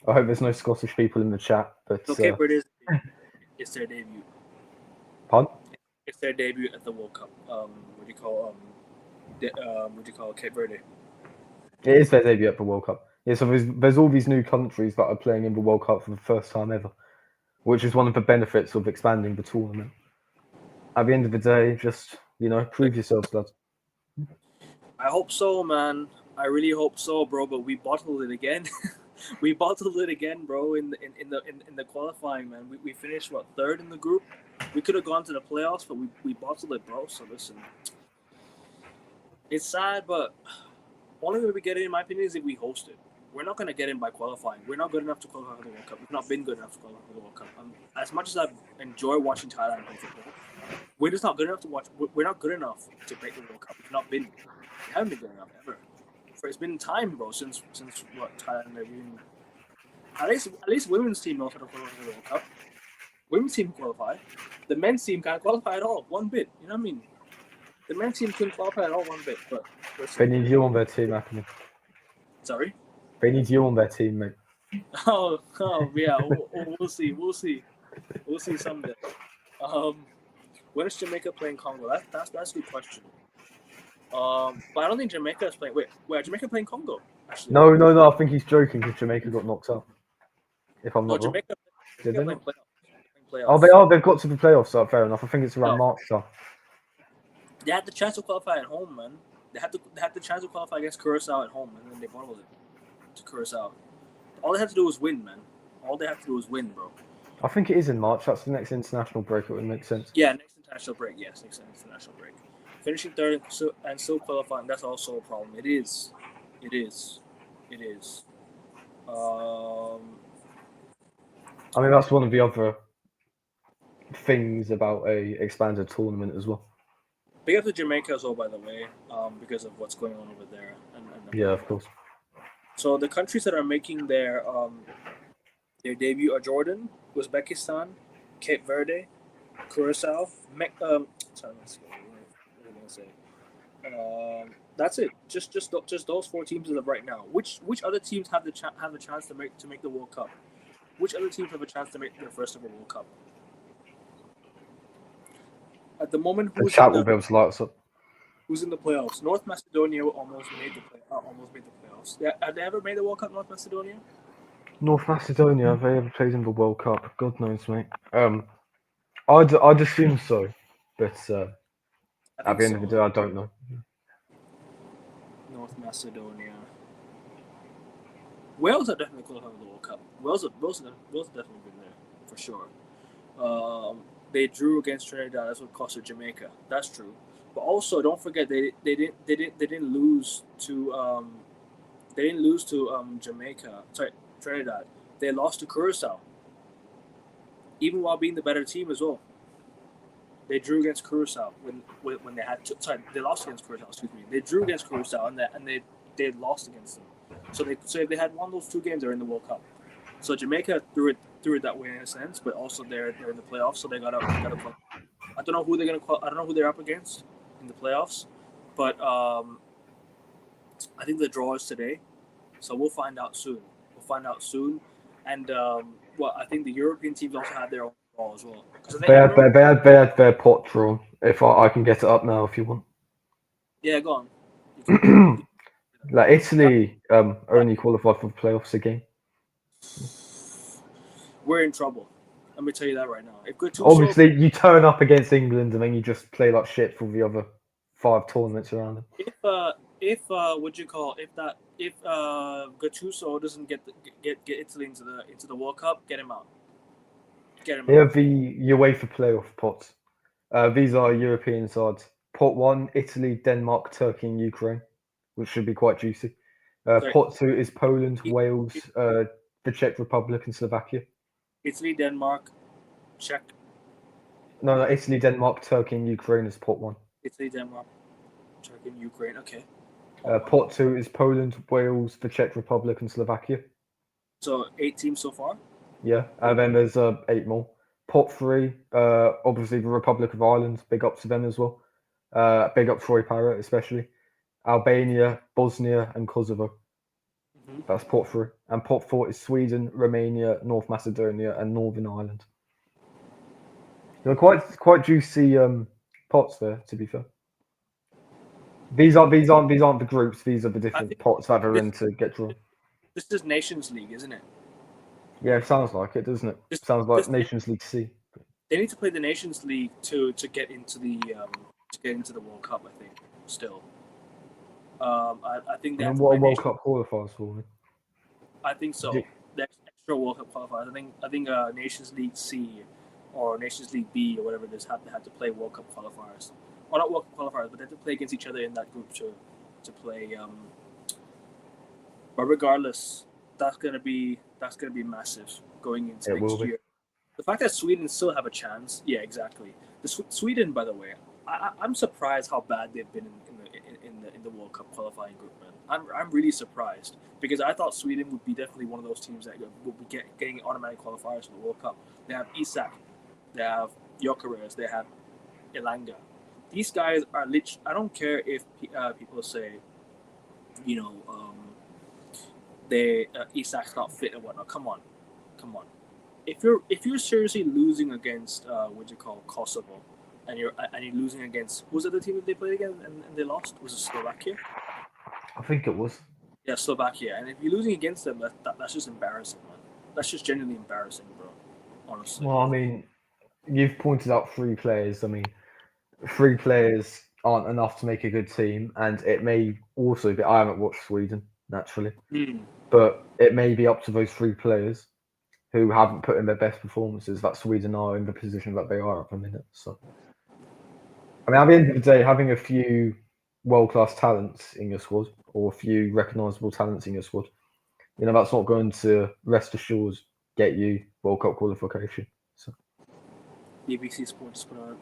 hope there's no Scottish people in the chat. But okay, but it's their debut. Pardon? It's their debut at the World Cup. What do you call Cape Verde? It is their debut at the World Cup. Yeah, so there's all these new countries that are playing in the World Cup for the first time ever, which is one of the benefits of expanding the tournament. At the end of the day, just, you know, prove yourselves, lads. I hope so, man. I really hope so, bro. But we bottled it again. We bottled it again, bro. In the qualifying, man. We finished third in the group. We could have gone to the playoffs, but we bottled it, bro. So listen, it's sad, but only way we get in, in my opinion, is if we host it. We're not gonna get in by qualifying. We're not good enough to qualify for the World Cup. We've not been good enough to qualify for the World Cup. As much as I enjoy watching Thailand play football, we're just not good enough to watch. We're not good enough to make the World Cup. We've not been. We haven't been good enough ever. It's been time, bro, since what Thailand have been. At least women's team knows how to qualify for the World Cup. Women's team qualify. The men's team can't qualify at all, one bit. You know what I mean? The men's team couldn't qualify at all, one bit. But they need you on their team, Anthony. Sorry? They need you on their team, mate. Oh yeah, we'll see. We'll see someday. When is Jamaica playing Congo? That's a good question. But I don't think Jamaica is playing. Wait, are Jamaica playing Congo? Actually, no. I think he's joking because Jamaica got knocked out. If I'm not wrong. Jamaica playing playoffs. Oh, they are. They've got to the playoffs. So fair enough. I think it's around March. So. They had the chance to qualify at home, man. They had the chance to qualify against Curacao at home, and then they bottled it to Curacao. All they had to do was win, man. All they have to do is win, bro. I think it is in March. That's the next international break. It would make sense. Yeah, next international break. Yes, next international break. Finishing third and still qualifying, that's also a problem. It is. I mean, that's one of the other things about a expanded tournament as well. Big up to Jamaica as well, by the way, because of what's going on over there. Yeah, of course. So the countries that are making their debut are Jordan, Uzbekistan, Cape Verde, Curacao, that's it. Just those four teams as of right now. Which other teams have a chance to make the World Cup? Which other teams have a chance to make their first ever World Cup? At the moment, the chat will be able to light us up. Who's in the playoffs? North Macedonia almost made the playoffs. Yeah, have they ever made the World Cup? North Macedonia? North Macedonia, have they ever played in the World Cup? God knows, mate. I'd assume so, but I at think the end of the day, so. I don't know. North Macedonia. Wales are definitely qualified for the World Cup. Wales have definitely been there for sure. They drew against Trinidad. That's what cost Jamaica. That's true. But also, don't forget they didn't lose to Jamaica. Sorry, Trinidad. They lost to Curacao, even while being the better team as well. They drew against Curacao when they had to, sorry, they lost against Curacao. Excuse me. They drew against Curacao and they lost against them. So if they had won those two games, they're in the World Cup. So Jamaica threw it that way in a sense, but also they're in the playoffs, so they got to qualify. I don't know who they're gonna. I don't know who they're up against in the playoffs, but I think the draw is today, so we'll find out soon. And well, I think the European teams also had their own draw as well. Because They had their pot drawn. If I can get it up now, if you want. yeah, go on. You can Like that, Italy, only qualified for the playoffs again. we're in trouble. Let me tell you that right now. If Gattuso, Obviously, you turn up against England and then you just play like shit for the other 5 tournaments around them. if what you call if Gattuso doesn't get Italy into the World Cup, get him out. Get him Here are out. the UEFA playoff pots. These are European sides. Pot 1, Italy, Denmark, Turkey, and Ukraine, which should be quite juicy. Sorry, Pot 2 is Poland, Wales, the Czech Republic, and Slovakia. Italy, Denmark, Czech. No, Italy, Denmark, Turkey, and Ukraine is pot 1. Italy, Denmark, Czech, and Ukraine. Okay. Pot 2 is Poland, Wales, the Czech Republic, and Slovakia. So 8 teams so far. Yeah, and then there's 8 more. Pot 3, obviously the Republic of Ireland, big up to them as well. Big up Troy Parrott especially. Albania, Bosnia, and Kosovo. Mm-hmm. That's pot 3. And pot 4 is Sweden, Romania, North Macedonia, and Northern Ireland. They're quite juicy pots there, to be fair. These aren't the groups. These are the different pots that are in to get drawn. This is Nations League, isn't it? Yeah, it sounds like it, doesn't it? Sounds like Nations League C. They need to play the Nations League to get into the World Cup. I think still. I think they have to what play are World Cup qualifiers for? I think so. There's extra World Cup qualifiers. I think Nations League C or Nations League B or whatever it is have to play World Cup qualifiers. Or not World Cup qualifiers, but they have to play against each other in that group to play. But regardless, that's gonna be massive going into next year. The fact that Sweden still have a chance, yeah, exactly. Sweden, by the way, I'm surprised how bad they've been in the World Cup qualifying group, man. I'm really surprised because I thought Sweden would be definitely one of those teams that would be getting automatic qualifiers for the World Cup. They have Isak, they have Gyökeres, they have Elanga. These guys are I don't care if people say, you know, Isak's not fit and whatnot. Come on. If you're seriously losing against Kosovo, and you're losing against, was it the team that they played against and they lost? Was it Slovakia? I think it was. Yeah, Slovakia. And if you're losing against them, that's just embarrassing, man. That's just genuinely embarrassing, bro. Honestly. Well, I mean, you've pointed out 3 players. I mean, 3 players aren't enough to make a good team, and it may also be. I haven't watched Sweden naturally, but it may be up to those 3 players who haven't put in their best performances that Sweden are in the position that they are at the minute. So, I mean, at the end of the day, having a few world-class talents in your squad or a few recognisable talents in your squad, that's not going to rest assured get you World Cup qualification. So, BBC Sports put out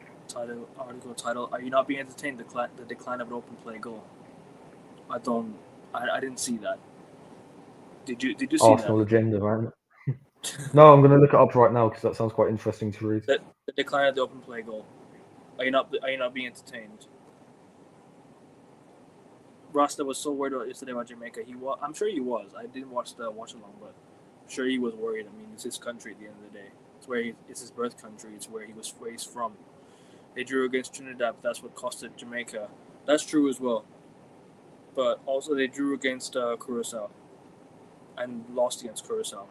article title: "Are you not being entertained? The decline of an open play goal." I didn't see that. Did you see Arsenal agenda, right? No, I'm going to look it up right now because that sounds quite interesting to read. The decline of the open play goal. Are you not being entertained? Rasta was so worried yesterday about Jamaica. I'm sure he was. I didn't watch watch along, but I'm sure he was worried. I mean, it's his country at the end of the day. It's his birth country. It's where he's from. They drew against Trinidad, but that's what costed Jamaica. That's true as well. But also they drew against Curacao and lost against Curacao.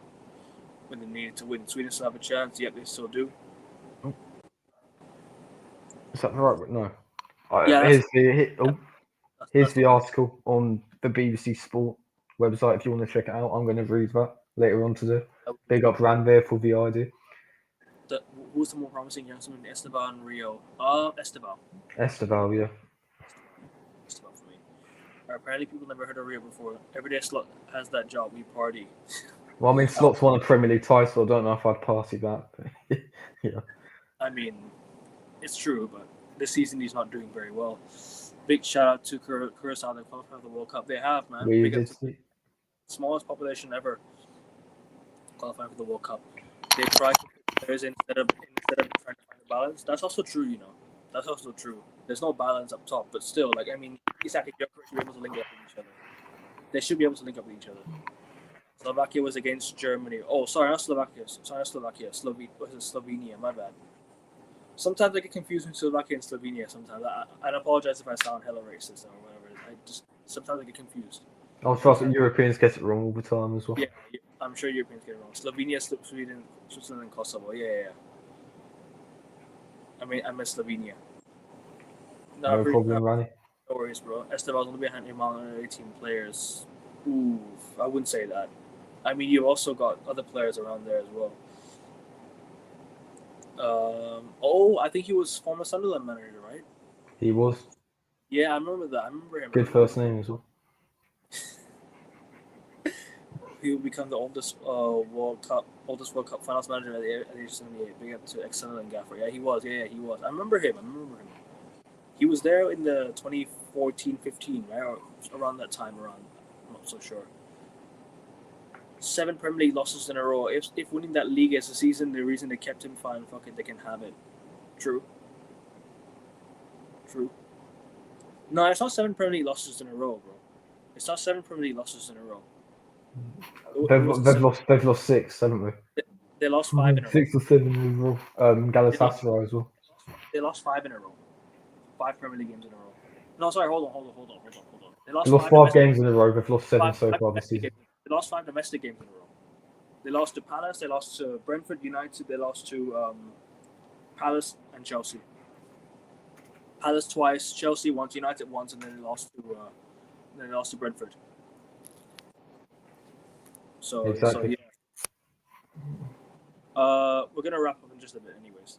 when they needed to win. Sweden still have a chance. Yep, they still do. Is that right? No. Yeah, Here's the that's the one. article on the BBC Sport website if you want to check it out. I'm going to read that later on today. Big up Ranveer for the idea. Who's the more promising youngster, Esteban Rio? Esteban. Esteban, yeah. Esteban for me. Apparently, people never heard of Rio before. Every day Slot has that job. We party. Well, I mean, Slot's won a Premier League title. I don't know if I'd party that. But yeah. I mean, it's true, but this season he's not doing very well. Big shout out to Curacao. They qualified for the World Cup. They have, man. We did see. Smallest population ever qualifying for the World Cup. They try to put players instead of trying to find a balance. That's also true, you know. That's also true. There's no balance up top, but still, like, I mean, Isak and Jokic should be able to link up with each other. They should be able to link up with each other. Slovakia was against Germany. Oh, sorry, not Slovakia. Sorry, not Slovakia. Slovenia? My bad. Sometimes I get confused with Slovakia and Slovenia. Sometimes I apologize if I sound hella racist or whatever. Sometimes I get confused. I trust that Europeans get it wrong all the time as well. Yeah, I'm sure Europeans get it wrong. Slovenia, Sweden, Switzerland, and Kosovo. Yeah. I meant Slovenia. No problem, Rani. No worries, bro. Esteban's only behind Yamal and 18 players. Ooh, I wouldn't say that. I mean, you've also got other players around there as well. I think he was former Sunderland manager, right? He was. Yeah, I remember that. I remember him. Good first name as well. He will become the oldest World Cup finals manager at the age of 78. Big up to ex-Sunderland gaffer. Yeah, he was. Yeah, he was. I remember him. He was there in the 2014-15, right? Or around that time. I'm not so sure. 7 Premier League losses in a row. If winning that league as a season, the reason they kept him, fine, fuck it, they can have it. True. No, it's not 7 Premier League losses in a row, bro. It's not 7 Premier League losses in a row. They've lost 6, haven't they? They lost 5 in a row. 6 or 7 in a row. Galatasaray as well. They lost 5 in a row. 5 Premier League games in a row. No, sorry, hold on. They lost 5 games in a row. They've lost 7 so far this season. They lost 5 domestic games in a row. They lost to Palace. They lost to Brentford United. They lost to Palace and Chelsea. Palace twice, Chelsea once, United once, and then they lost to Brentford. So exactly. We're gonna wrap up in just a bit, anyways.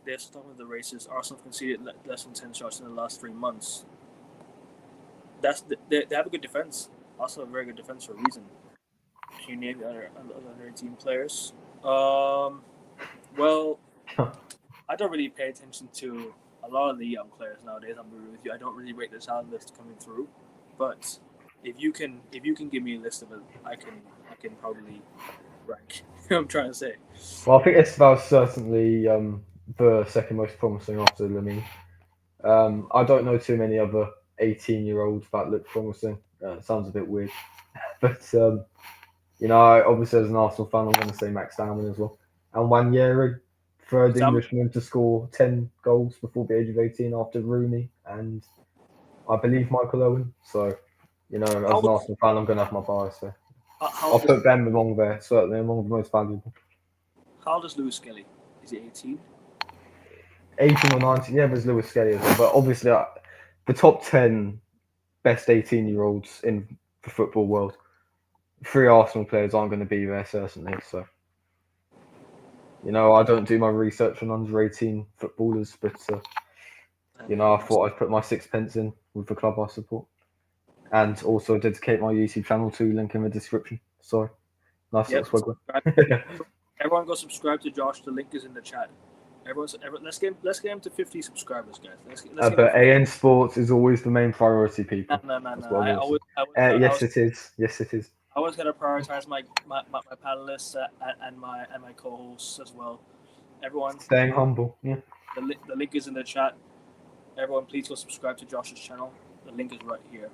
They're still with the races. Arsenal conceded less than 10 shots in the last 3 months. They have a good defense. Arsenal have a very good defense for a reason. Can you name the other team players? Well, I don't really pay attention to a lot of the young players nowadays. I'm with you. I don't really rate the talent list coming through, but if you can give me a list of it, I can probably rank. I'm trying to say. Well, I think Esteban's certainly the second most promising after Lamine. I don't know too many other 18-year-olds that look promising. It sounds a bit weird, but obviously as an Arsenal fan, I'm going to say Max Darwin as well, and Wanyeri, third Englishman to score 10 goals before the age of 18 after Rooney and I believe Michael Owen. So, as an Arsenal fan, I'm going to have my bias there. I'll put them among there, certainly among the most valuable. How old is Lewis Skelly? Is he 18? 18 or 19, yeah, there's Lewis Skelly as well. But obviously, the top 10 best 18-year-olds in the football world, 3 Arsenal players aren't going to be there, certainly. So, I don't do my research on under 18 footballers, but, I thought I'd put my 6 pence in with the club I support. And also dedicate my YouTube channel to link in the description. So, nice little swagger. Everyone go subscribe to Josh. The link is in the chat. Let's get him to 50 subscribers, guys. But AN Sports is always the main priority, people. No. Yes, it is. I always gotta prioritize my panelists and my co-hosts as well. Everyone, staying humble. Yeah. The link is in the chat. Everyone, please go subscribe to Josh's channel. The link is right here.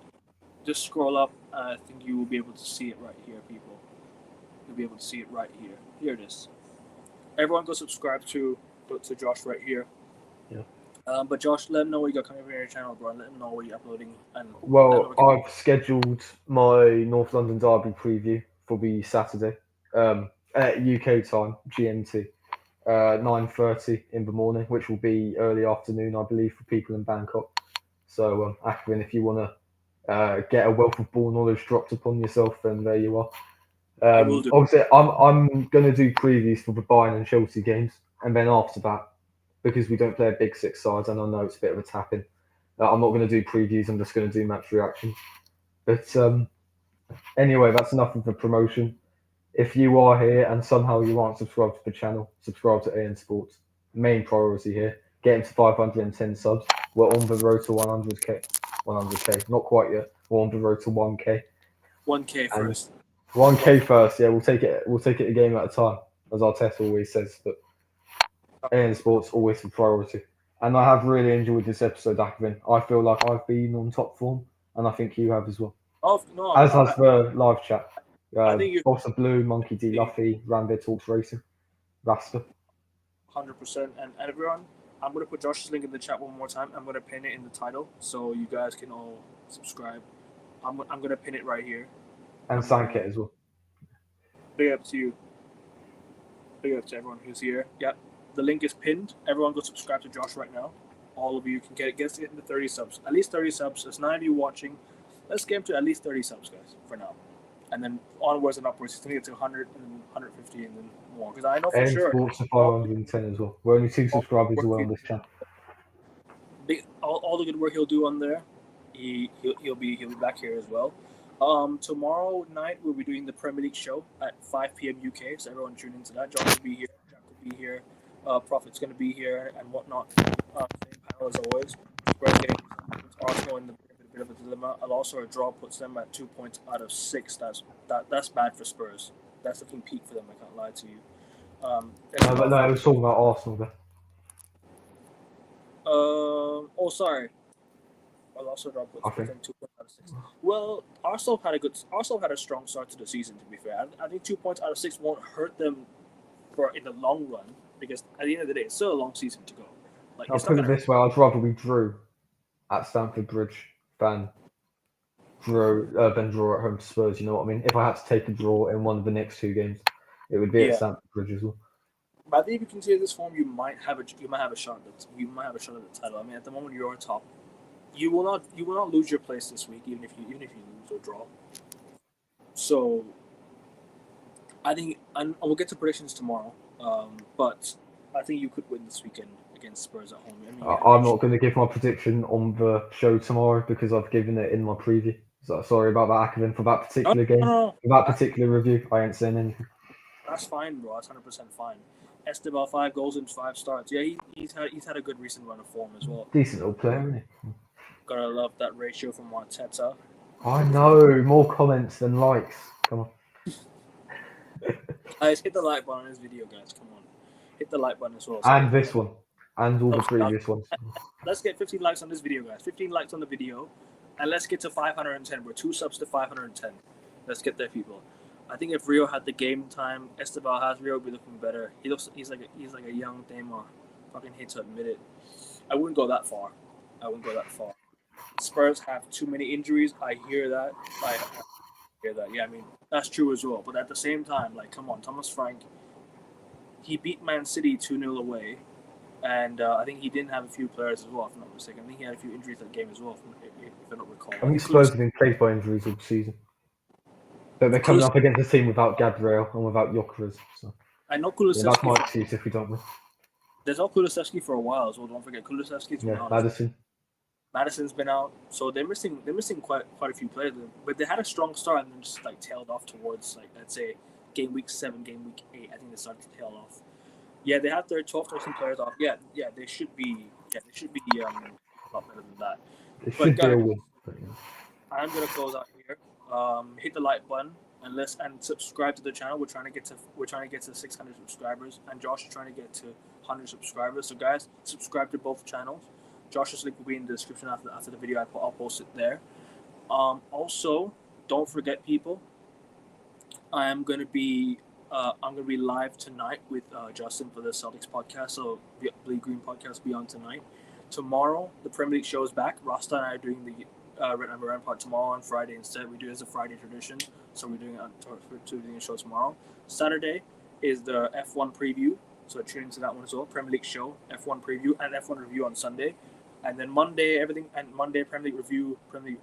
Just scroll up. I think you will be able to see it right here, people. You'll be able to see it right here. Here it is. Everyone, go subscribe to Josh right here. Yeah. But Josh, let them know what you got coming from your channel, bro. And let them know what you're uploading. Well, I've scheduled my North London Derby preview for the Saturday. at UK time, GMT, 9:30 in the morning, which will be early afternoon, I believe, for people in Bangkok. So, Akvin, if you want to get a wealth of ball knowledge dropped upon yourself, then there you are. I will do. Obviously, I'm going to do previews for the Bayern and Chelsea games, and then after that, because we don't play a big six sides, and I know it's a bit of a tap-in, I'm not going to do previews. I'm just going to do match reactions. But anyway, that's enough of the promotion. If you are here and somehow you aren't subscribed to the channel, subscribe to AN Sports. Main priority here, getting to 510 subs. We're on the road to 100k. 100k, not quite yet. We're on the road to 1k. 1K first. 1k first, yeah. We'll take it. We'll take it a game at a time, as our test always says. But AN Sports always the priority. And I have really enjoyed this episode, Akvin. I feel like I've been on top form, and I think you have as well. Oh no! As has the live chat. I think you Boss of Blue, Monkey D. Luffy, Rambit Talks Racing, Rasta. 100%. And everyone, I'm gonna put Josh's link in the chat one more time. I'm gonna pin it in the title so you guys can all subscribe. I'm gonna pin it right here. And Sanket as well. Big up to you. Big up to everyone who's here. Yep. The link is pinned. Everyone go subscribe to Josh right now. All of you can get into 30 subs. At least 30 subs. There's 9 of you watching. Let's get to at least 30 subs, guys, for now. And then onwards and upwards. It's going to get to 100 and 150 and then more. Because I know for sure. Sports to 510 as well. We're only 2 subscribers away on this channel. All the good work he'll do on there, he'll be back here as well. Tomorrow night we'll be doing the Premier League show at 5 p.m. UK. So everyone tune into that. John will be here. Jack will be here. Prophet's going to be here and whatnot. Same panel as always. Spurs getting Arsenal in a bit of a dilemma. And also a draw puts them at 2 points out of 6. That's bad for Spurs. That's looking peak for them. I can't lie to you. No, I was talking about Arsenal there. Sorry. Well, also draw puts them 2 points out of 6. Well, Arsenal had a strong start to the season. To be fair, I think 2 points out of 6 won't hurt them in the long run because at the end of the day, it's still a long season to go. I'll put it this way: I'd rather we drew at Stamford Bridge than draw at home to Spurs. You know what I mean? If I had to take a draw in one of the next 2 games, it would be at Stamford Bridge as well. But I think if you continue this form, you might have a shot at the title. I mean, at the moment you're on top. You will not lose your place this week, even if you lose or draw. So, I think, and we'll get to predictions tomorrow. But I think you could win this weekend against Spurs at home. I mean, I'm not going to give my prediction on the show tomorrow because I've given it in my preview. So sorry about that, Akvin, for that particular game. For that particular review, I ain't saying anything. That's fine, bro. That's 100% fine. Esteban 5 goals in 5 starts. Yeah, he's had a good recent run of form as well. Decent little player, isn't he? Gotta love that ratio from Arteta. I know, more comments than likes. Come on. Guys, hit the like button on this video, guys. Come on. Hit the like button as well. And this one. And all the previous ones. Let's get 15 likes on this video, guys. 15 likes on the video. And let's get to 510. We're 2 subs to 510. Let's get there, people. I think if Rio had the game time, Esteban has, Rio would be looking better. He's like a young Neymar. Fucking hate to admit it. I wouldn't go that far. Spurs have too many injuries. I hear that. Yeah, I mean, that's true as well. But at the same time, like, come on, Thomas Frank, he beat Man City 2-0 away. And I think he didn't have a few players as well, if I'm not mistaken. I think he had a few injuries that game as well, if I don't recall. I think Spurs have been plagued by injuries all season. But they're coming up against a team without Gabriel and without Jokeres. So. I know Kulusevski. That's my excuse if we don't win. There's no Kulusevski for a while as well. Don't forget Kulusevski's been out. Madison's been out, so they're missing quite a few players. But they had a strong start and then just like tailed off towards like let's say game week 7, game week 8. I think they started to tail off. Yeah, they have their 12, 13 players off. Yeah, they should be a lot better than that. It should be a win. I'm gonna close out here. Hit the like button and subscribe to the channel. We're trying to get to 600 subscribers, and Josh is trying to get to 100 subscribers. So guys, subscribe to both channels. Josh's link will be in the description after the video. I'll post it there. Also, don't forget, people. I'm gonna be live tonight with Justin for the Celtics podcast. So the Bleed Green podcast will be on tonight. Tomorrow, the Premier League show is back. Rasta and I are doing Rampart tomorrow on Friday instead. We do it as a Friday tradition, so we're doing doing a show tomorrow. Saturday is the F1 preview, so tune into that one as well. Premier League show, F1 preview, and F1 review on Sunday, and then Monday Monday Premier League review, Premier League,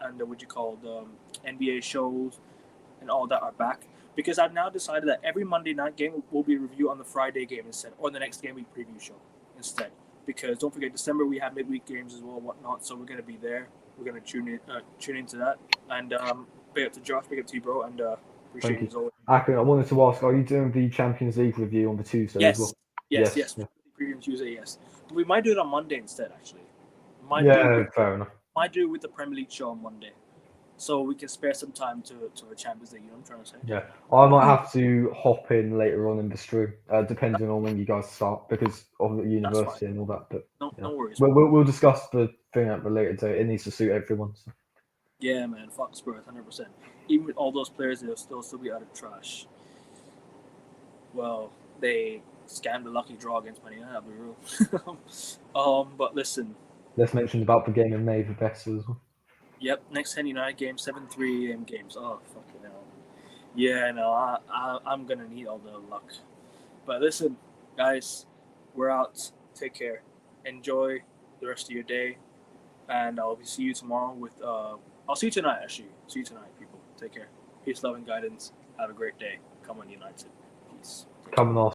and what you call the NBA shows and all that are back. Because I've now decided that every Monday night game will be a review on the Friday game instead, or the next game week preview show instead. Because don't forget, December we have midweek games as well, and whatnot. So we're gonna be there. We're gonna tune into that. And big up to Josh, big up to you, bro, and appreciate you as always. Akon, I wanted to ask, are you doing the Champions League review on the Tuesday as well? Yes. Yeah. Preview Tuesday, yes. But we might do it on Monday instead, actually. Fair enough. Might do it with the Premier League show on Monday, so we can spare some time to the Champions League. You know what I'm trying to say? Yeah, I might have to hop in later on in the stream, depending on when you guys start, because of the university and all that. But no worries. We'll discuss the thing at the later date. It needs to suit everyone. So. Yeah, man. Fuck Spurs, 100%. Even with all those players, they'll still be out of trash. Well, they scammed the lucky draw against Man United, that'll be real. But listen. Let's mention about the game in May for Bessa as well. Yep, next 10 United game, 7-3 AM games. Oh, fucking hell. Yeah, no, I'm going to need all the luck. But listen, guys, we're out. Take care. Enjoy the rest of your day. And I'll see you tomorrow with... I'll see you tonight, actually. See you tonight, people. Take care. Peace, love, and guidance. Have a great day. Come on, United. Peace. Come on.